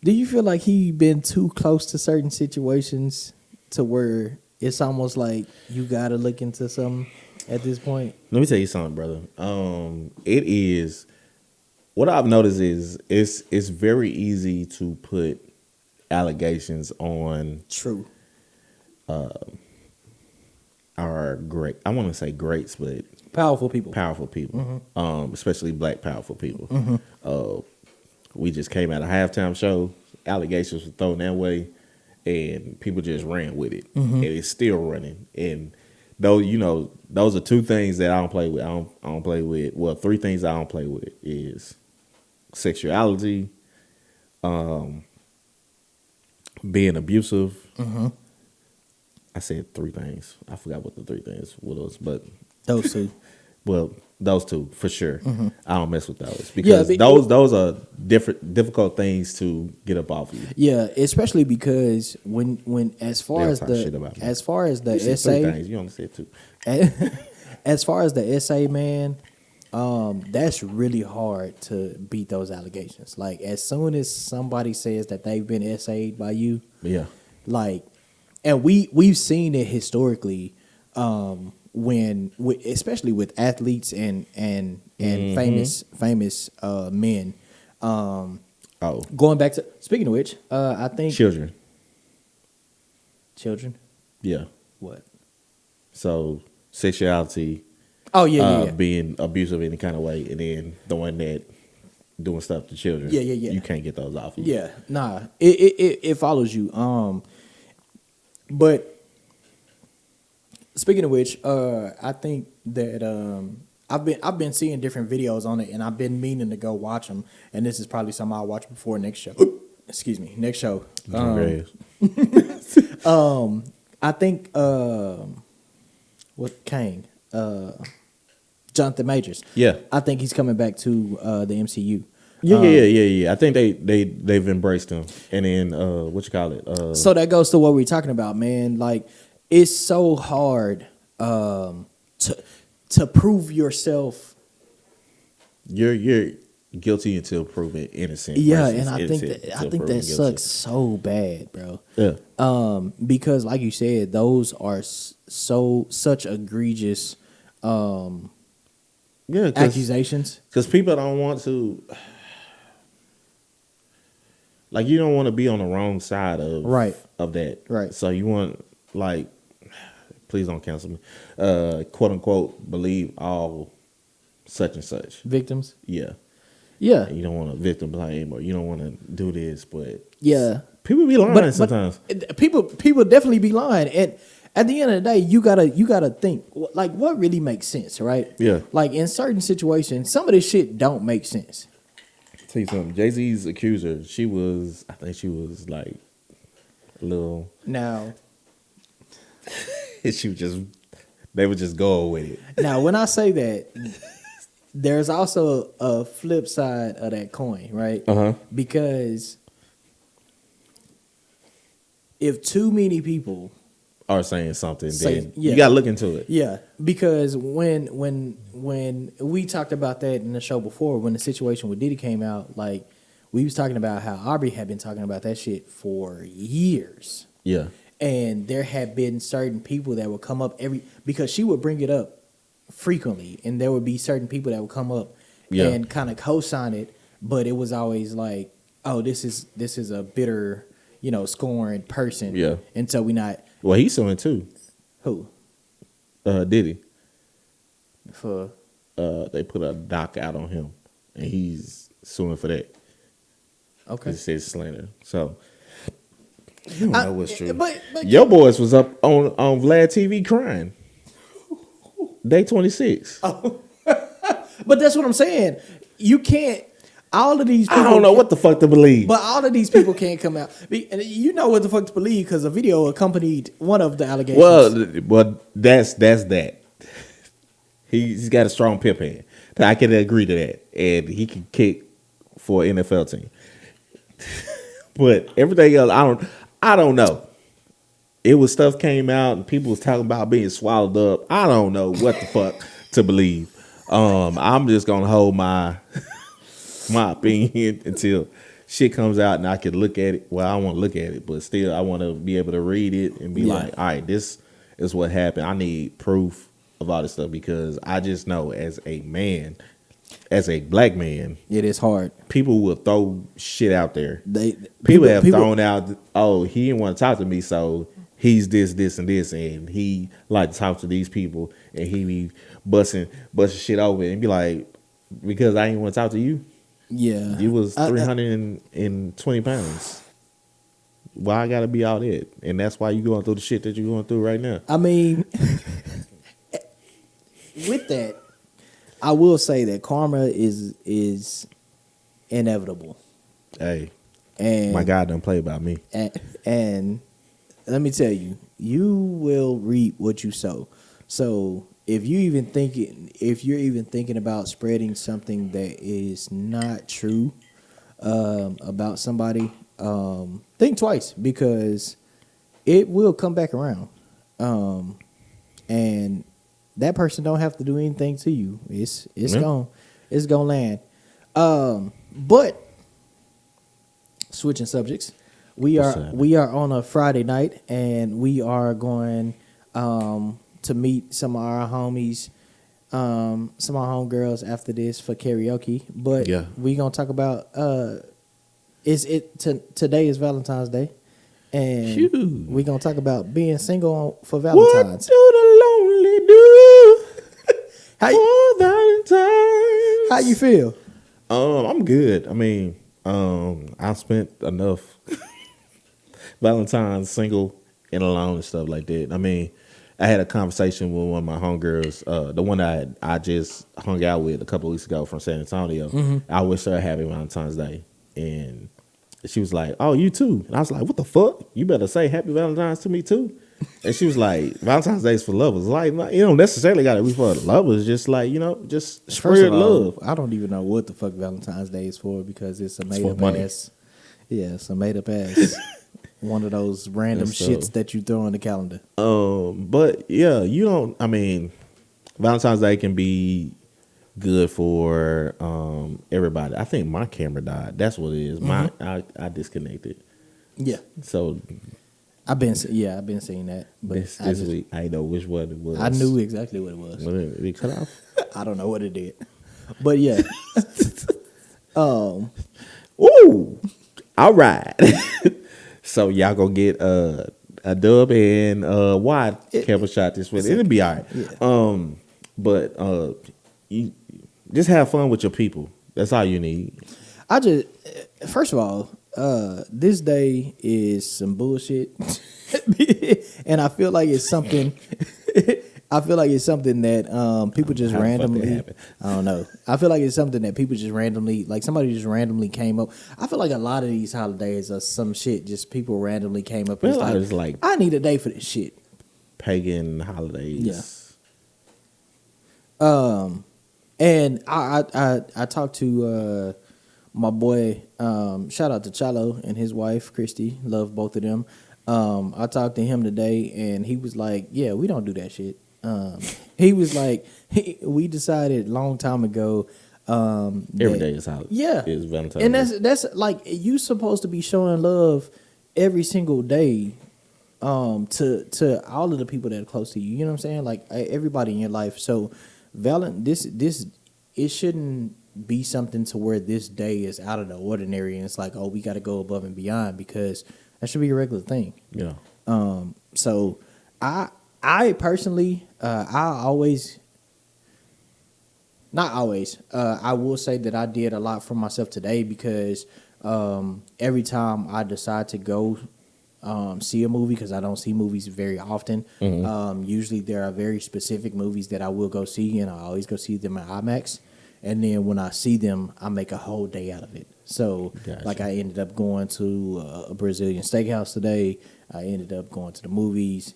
feel like he been too close to certain situations to where it's almost like you gotta look into something at this point? Let me tell you something, brother. It is what I've noticed is it's very easy to put allegations on True. our I want to say greats, but Powerful people. Especially black powerful people. We just came out of halftime show, allegations were thrown that way, and people just ran with it, and it's still running. And those are two things that I don't play with. I don't play with. Well, three things I don't play with is sexuality, being abusive. I said three things. I forgot what the three things was, but Those two. well, those two for sure. I don't mess with those because those are difficult things to get up off you. Yeah, especially because when as far as the You said essay, three things. You only said two. as far as the essay, man, that's really hard to beat those allegations. Like as soon as somebody says that they've been SA'd by you, Yeah. like, and we've seen it historically, especially with athletes and famous men. Oh, Going back to speaking of which, I think children. Yeah. What? So sexuality, Oh yeah. being abusive in any kind of way, and then the one that doing stuff to children. Yeah. You can't get those off. Yeah, nah, it follows you. But speaking of which, I think that I've been seeing different videos on it, and I've been meaning to go watch them. And this is probably something I'll watch before next show. Excuse me, next show. I think what Kane, Jonathan Majors. Yeah. I think he's coming back to the MCU. Yeah. I think they've embraced him, and then what you call it? So that goes to what we're talking about, man. Like it's so hard to prove yourself. You're guilty until proven innocent. Yeah, versus and I think innocent until that proven sucks guilty. so bad, bro. Yeah. Because like you said, those are such egregious Yeah. accusations. Because people don't want to. Like you don't want to be on the wrong side of that. Right. So you want like, please don't cancel me. Quote unquote, believe all such and such. Victims. Yeah. Yeah. And you don't want to victim blame or you don't want to do this, but Yeah. people be lying sometimes. People definitely be lying, and at the end of the day, you gotta think like what really makes sense, right? Yeah. Like in certain situations, some of this shit don't make sense. Tell you something. Jay-Z's accuser, I think she was like a little. Now, They would just go with it. now when I say that, there's also a flip side of that coin, right? Because if too many people Are saying something, then yeah. you gotta look into it. Yeah, because when we talked about that in the show before, when the situation with Diddy came out, like we was talking about how Aubrey had been talking about that shit for years, Yeah. and there had been certain people that would come up because she would bring it up frequently, and there would be certain people that would come up and kind of co-sign it, but it was always like, oh, this is a bitter, scorned person, Yeah. and so we not. Well, he's suing too. Who? Diddy. For They put a doc out on him, and he's suing for that. okay. It says slander. So you don't know what's true. But Your boys was up on Vlad TV crying. Day 26. but that's what I'm saying. You can't. All of these people, I don't know what the fuck to believe. But all of these people can't come out. And you know what the fuck to believe because a video accompanied one of the allegations. Well, that's that. He's got a strong pimp hand. I can agree to that, and he can kick for an NFL team. But everything else, I don't know. It was stuff came out and people was talking about being swallowed up. I don't know what the fuck to believe. I'm just gonna hold my opinion until shit comes out and I can look at it. Well, I want to look at it, but still I want to be able to read it and be like, all right, this is what happened. I need proof of all this stuff because I just know as a man, as a black man, it is hard. People will throw shit out there. People have thrown out, oh, he didn't want to talk to me, so he's this, and this, and he like to talk to these people, and he be busting shit over and be like, because I didn't want to talk to you. Yeah, you was 320 pounds. Why I gotta be all that? And that's why you going through the shit that you're going through right now. I mean, with that, I will say that karma is inevitable. Hey, and my God don't play about me. And let me tell you, you will reap what you sow. So if you're even thinking about spreading something that is not true about somebody, think twice because it will come back around. And that person don't have to do anything to you. It's Yeah. gonna land. But switching subjects, we What's are happening? on a Friday night, and we are going to meet some of our homies, some of our homegirls after this for karaoke. But Yeah. we gonna talk about today is Valentine's Day, and Shoot. we gonna talk about being single for What Valentine's. do the lonely do How you, for Valentine's? how you feel? I'm good. I mean, I spent enough Valentine's single and alone and stuff like that. I mean, I had a conversation with one of my homegirls, the one that I just hung out with a couple of weeks ago from San Antonio. Mm-hmm. I wished her a happy Valentine's Day, and she was like, "Oh, you too?" And I was like, "What the fuck? You better say Happy Valentine's to me too." And she was like, "Valentine's Day is for lovers. Like, you don't necessarily got to be for lovers. Just like, just First spread of all, love." I don't even know what the fuck Valentine's Day is for, because it's a made for up money. ass. Yeah, it's a made up ass. One of those random And so- shits that you throw on the calendar. But yeah, you don't. I mean, Valentine's Day can be good for everybody. I think my camera died. That's what it is. I disconnected. Yeah, So I've been seeing that, but this week, I know which one it was. I knew exactly what it was. When it cut off. I don't know what it did, but yeah. Ooh, all right. So y'all gonna get a dub and wide camera shot this week. It'll be all right. Yeah. But you just have fun with your people. That's all you need. First of all, this day is some bullshit, and I feel like it's something. I feel like it's something that people just How the fuck that randomly. happened? I don't know. I feel like it's something that people just randomly, like somebody just randomly came up. I feel like a lot of these holidays are some shit. Just people randomly came up. And Well, was it's like I need a day for this shit. pagan holidays. Yeah. And I talked to my boy. Shout out to Chalo and his wife Christy. Love both of them. I talked to him today, and he was like, "Yeah, we don't do that shit." He was like, "We decided a long time ago." Every day is holiday. Yeah, Is Valentine's. and Day. that's like you supposed to be showing love every single day to all of the people that are close to you. You know what I'm saying? Like everybody in your life. So this it shouldn't be something to where this day is out of the ordinary and it's like, oh, we got to go above and beyond, because that should be a regular thing. Yeah. So I personally I always. Not always. I will say that I did a lot for myself today, because every time I decide to go see a movie, because I don't see movies very often, usually there are very specific movies that I will go see, and I always go see them at IMAX. And then when I see them, I make a whole day out of it. So, Gotcha. like, I ended up going to a Brazilian steakhouse today. I ended up going to the movies,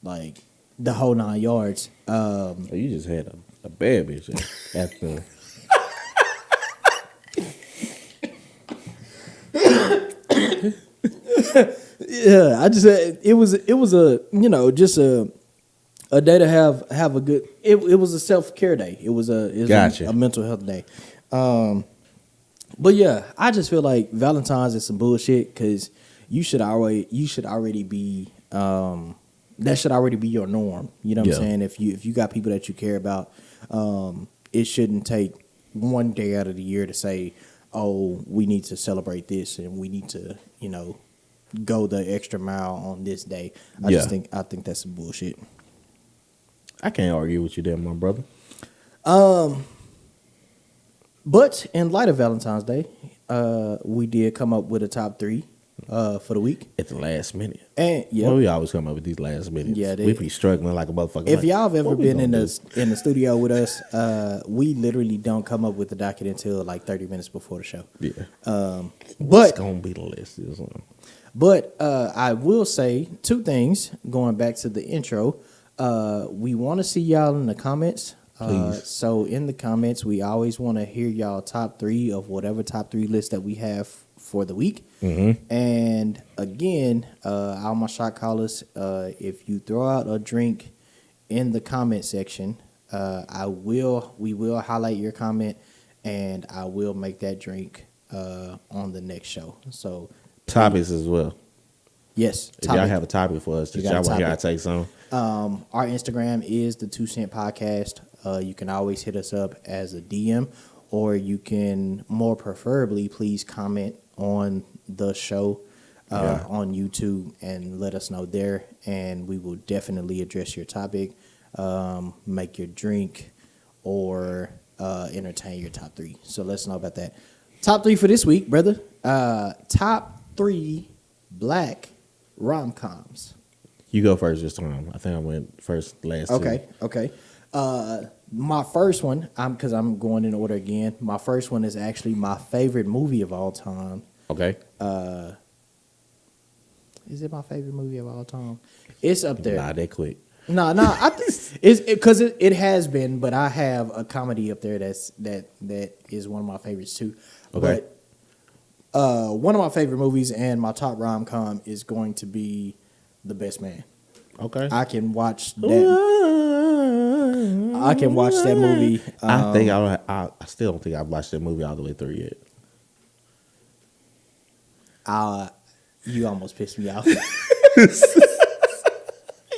like the whole 9 yards. So you just had a bad bitch after. Yeah, I just it was a just a day to have a good. It was a self-care day. It was Gotcha. a mental health day. But yeah, I just feel like Valentine's is some bullshit, because you should already be that should already be your norm. You know what Yeah. I'm saying? If you got people that you care about, it shouldn't take one day out of the year to say, oh, we need to celebrate this and we need to, go the extra mile on this day. I think that's some bullshit. I can't argue with you there, my brother. But in light of Valentine's Day, we did come up with a top 3 for the week. At the last minute. And yeah, Well, we always come up with these last minutes. Yeah, we be struggling like a motherfucker. if like, y'all have ever what we been in gonna the studio with us, we literally don't come up with the docket until like 30 minutes before the show. do? Yeah. But What's gonna be the list? This one? But I will say 2 things going back to the intro. We want to see y'all in the comments. Please. So in the comments, we always want to hear y'all top 3 of whatever top 3 list that we have for the week. Mm-hmm. And again, all my shot callers, if you throw out a drink in the comment section. We will highlight your comment, and I will make that drink on the next show. So Topics as well. yes, If y'all have a topic for us, that You got a y'all want to topic. take some. Our Instagram is the 2 Cent Podcast. You can always hit us up as a DM, or you can more preferably please comment on the show on YouTube and let us know there, and we will definitely address your topic, make your drink, or entertain your top 3. So let's know about that. Top 3 for this week, brother. Top 3 black rom-coms. You go first this time. I think I went first last two. Okay. My first one, because I'm going in order again. My first one is actually my favorite movie of all time. Okay. Is it my favorite movie of all time? It's up there. Not that quick. No. I think it's because it has been, but I have a comedy up there that is one of my favorites too. Okay. But one of my favorite movies and my top rom-com is going to be The Best Man. Okay. I can watch that. I can watch that movie. I still don't think I've watched that movie all the way through yet. You almost pissed me off.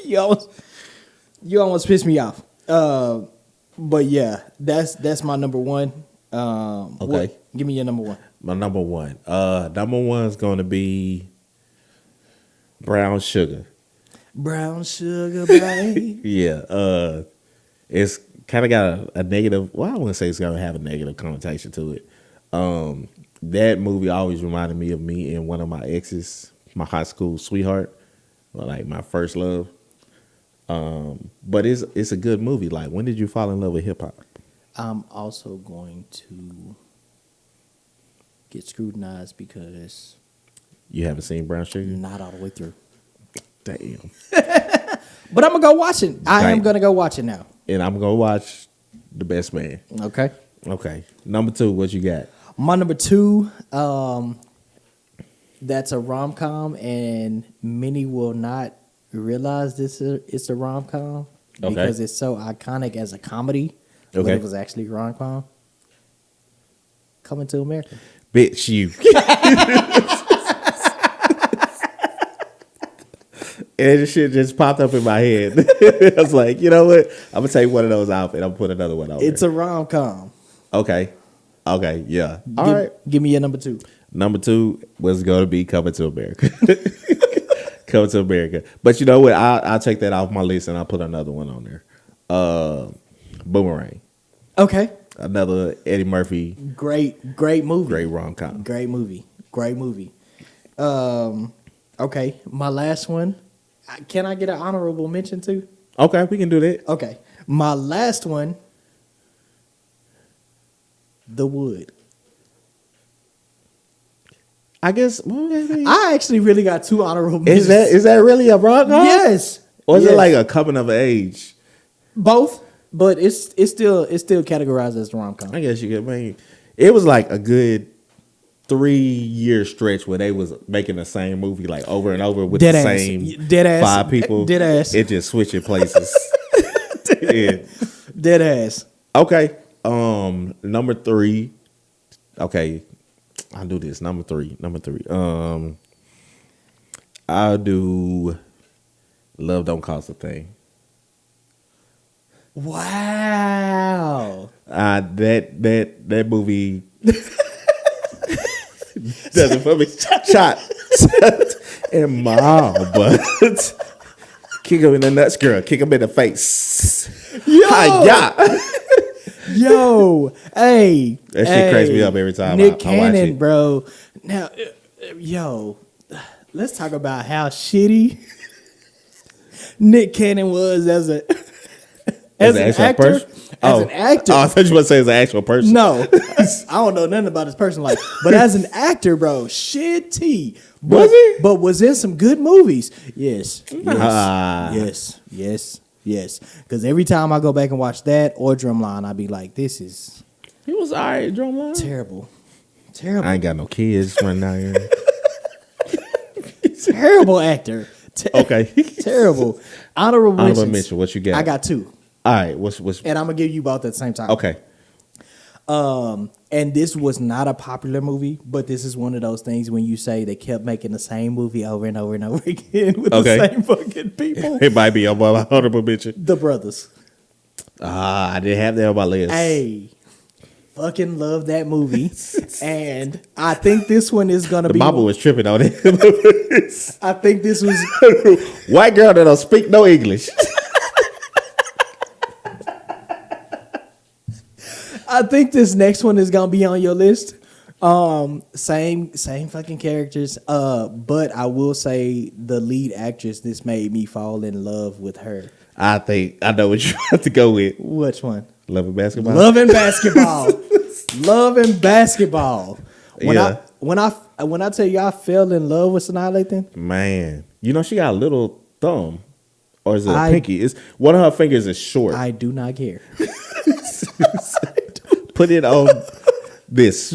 you almost pissed me off. But yeah, that's my number one. Okay. Give me your number one. My number one. Number one is going to be Brown Sugar. Brown sugar, babe. Yeah. It's kind of got a negative. Well, I wouldn't say it's going to have a negative connotation to it. That movie always reminded me of me and one of my exes, my high school sweetheart, like my first love. But it's a good movie. Like, when did you fall in love with hip hop? I'm also going to get scrutinized because You haven't seen Brown Sugar? not all the way through. Damn. But I'm gonna go watch it. I am Damn. gonna go watch it now. And I'm gonna watch The Best Man. Okay. Okay. Number 2, what you got? My number 2, that's a rom-com, and many will not realize it's a rom-com because it's so iconic as a comedy, but Okay. it was actually a rom-com. Coming to America. Bitch, you. And this shit just popped up in my head. I was like, you know what? I'm gonna take one of those out and I'm gonna put another one on It's there. a rom-com. Okay, yeah. All right. Give me your number 2. Number 2 was gonna be Coming to America. Coming to America. But you know what? I'll take that off my list and I'll put another one on there. Boomerang. Okay. Another Eddie Murphy. Great movie. Great rom-com. Great movie. Okay, my last one. Can I get an honorable mention too? Okay, we can do that. Okay, my last one. The Wood. I guess. I actually really got 2 honorable mentions. Is that really a rom-com? Yes. Or is Yes. it like a coming of age? Both, but it's still categorized as rom-com. I guess you could make it was like a good 3-year stretch where they was making the same movie like over and over with Dead the ass. same Dead ass. 5 people. Dead ass. It just switching places. Yeah. Dead ass. Okay. Number 3. Okay. I'll do this. Number 3. I'll do Love Don't Cost a Thing. Wow. That movie does it for me. Shot in my butt. Kick him in the nuts, girl. Kick him in the face. Yo. Hi-ya. Yo, hey. That shit cracks me up every time Nick I watch Cannon, it. bro. Now, yo, let's talk about how shitty Nick Cannon was as an actual actor. person? As an actor. Oh, I thought you were going to say as an actual person. No, I don't know nothing about his personal life. But as an actor, bro, shitty. Was he? But was in some good movies. Yes. Ah. Yes. Because every time I go back and watch that or Drumline, I be like, this is He was all right, Drumline. terrible. I ain't got no kids running out here. Terrible actor. Okay. Terrible. Honorable mention. What you got? I got 2. All right. What's And I'm gonna give you both at the same time. okay? And this was not a popular movie, but this is one of those things when you say they kept making the same movie over and over and over again with Okay. the same fucking people. It might be on my honorable mention. The Brothers. I didn't have that on my list. Hey, fucking love that movie. And I think this one is gonna The be. mama was tripping on it. I think this was. White girl that don't speak no English. I think this next one is gonna be on your list. Same fucking characters. But I will say the lead actress. This made me fall in love with her. I think I know what you have to go with. Which one? Love and basketball. Love and basketball. Love and basketball. When I tell you I fell in love with Sanaa Lathan, Man, you know she got a little thumb, or is it a I- pinky? It's one of her fingers is short. I do not care. Put it on this.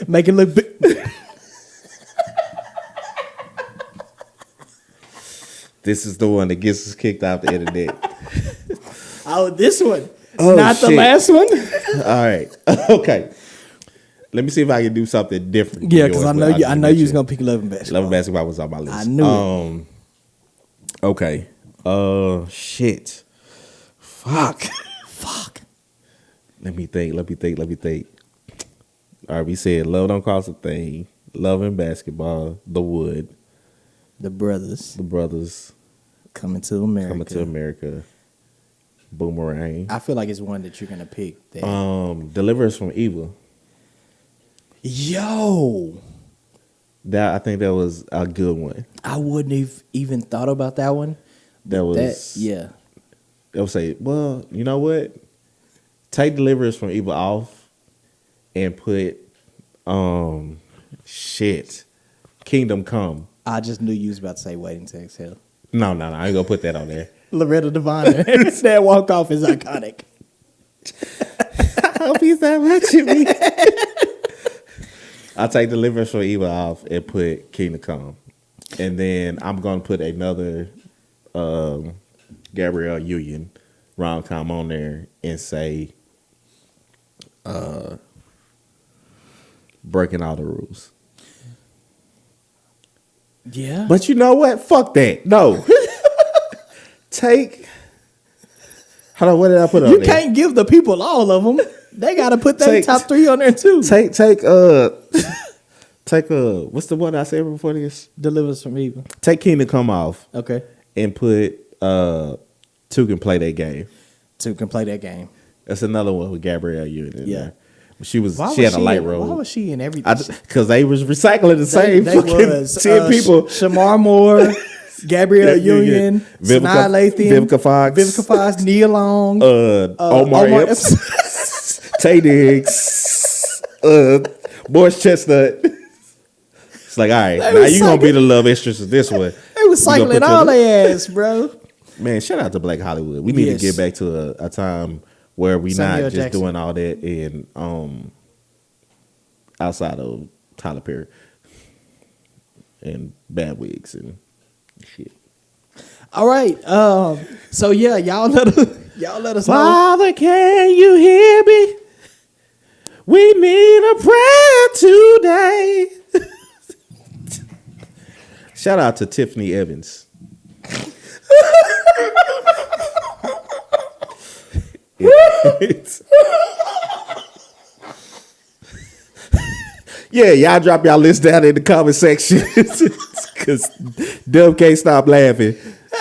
Make it look big. This is the one that gets us kicked off the internet. Oh, this one. Oh, Not the shit. last one. All right. Okay. Let me see if I can do something different. Yeah, because I know you was gonna pick Love and Basketball. Love and basketball was on my list. I knew it. Okay. Shit. Fuck. Let me think. All right, we said love don't cost a thing. Love and basketball. The Wood. The Brothers The Brothers. Coming to America. Coming to America. Boomerang. I feel like it's one that you're gonna pick. That. Deliver Us from Evil. Yo, I think that was a good one. I wouldn't have even thought about that one. That was Yeah. They would say, well, you know what? Take Deliver Us from Evil off and put Kingdom Come. I just knew you was about to say Waiting to Exhale. No, I ain't gonna put that on there. Loretta Devine. That walk off is iconic. I hope he's not watching me. I'll take Deliver Us from Evil off and put Kingdom Come. And then I'm gonna put another Gabrielle Union rom-com on there and say Breaking All the Rules. Yeah. But you know what? Fuck that. No. Hold on, what did I put on You there? can't give the people all of them. They got to put their top 3 on there too. Take what's the one I said before this? Deliver Us from Evil. Take Kingdom Come off Okay. and put Two Can Play That Game. Two can play that game. That's another one with Gabrielle Union. Yeah. She had a light role. Why was she in everything? Because they was recycling the same They fucking was 10 people. Shamar Moore, Gabrielle Union, Sanaa Lathan, Vivica Fox, Nia Long, Omar Epps, Tay Diggs, Morris Chestnut. It's like, all right, now you gonna be the love interest of this one. They was cycling all their ass, bro. Man, shout out to Black Hollywood. We need to get back to a time where we Samuel not just Jackson. doing all that in outside of Tyler Perry and bad wigs and shit. All right. So yeah, y'all let us know. Father, can you hear me? We need a prayer today. Shout out to Tiffany Evans. Yeah, y'all drop y'all list down in the comment section because Dub can't stop laughing.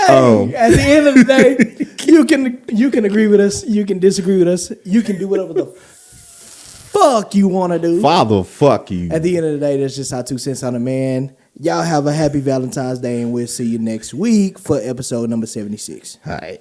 Hey, at the end of the day, you can agree with us, you can disagree with us, you can do whatever the fuck you want to do. Father, fuck you. At the end of the day, that's just our 2 cents on the man. Y'all have a happy Valentine's Day, and we'll see you next week for episode number 76. Hi.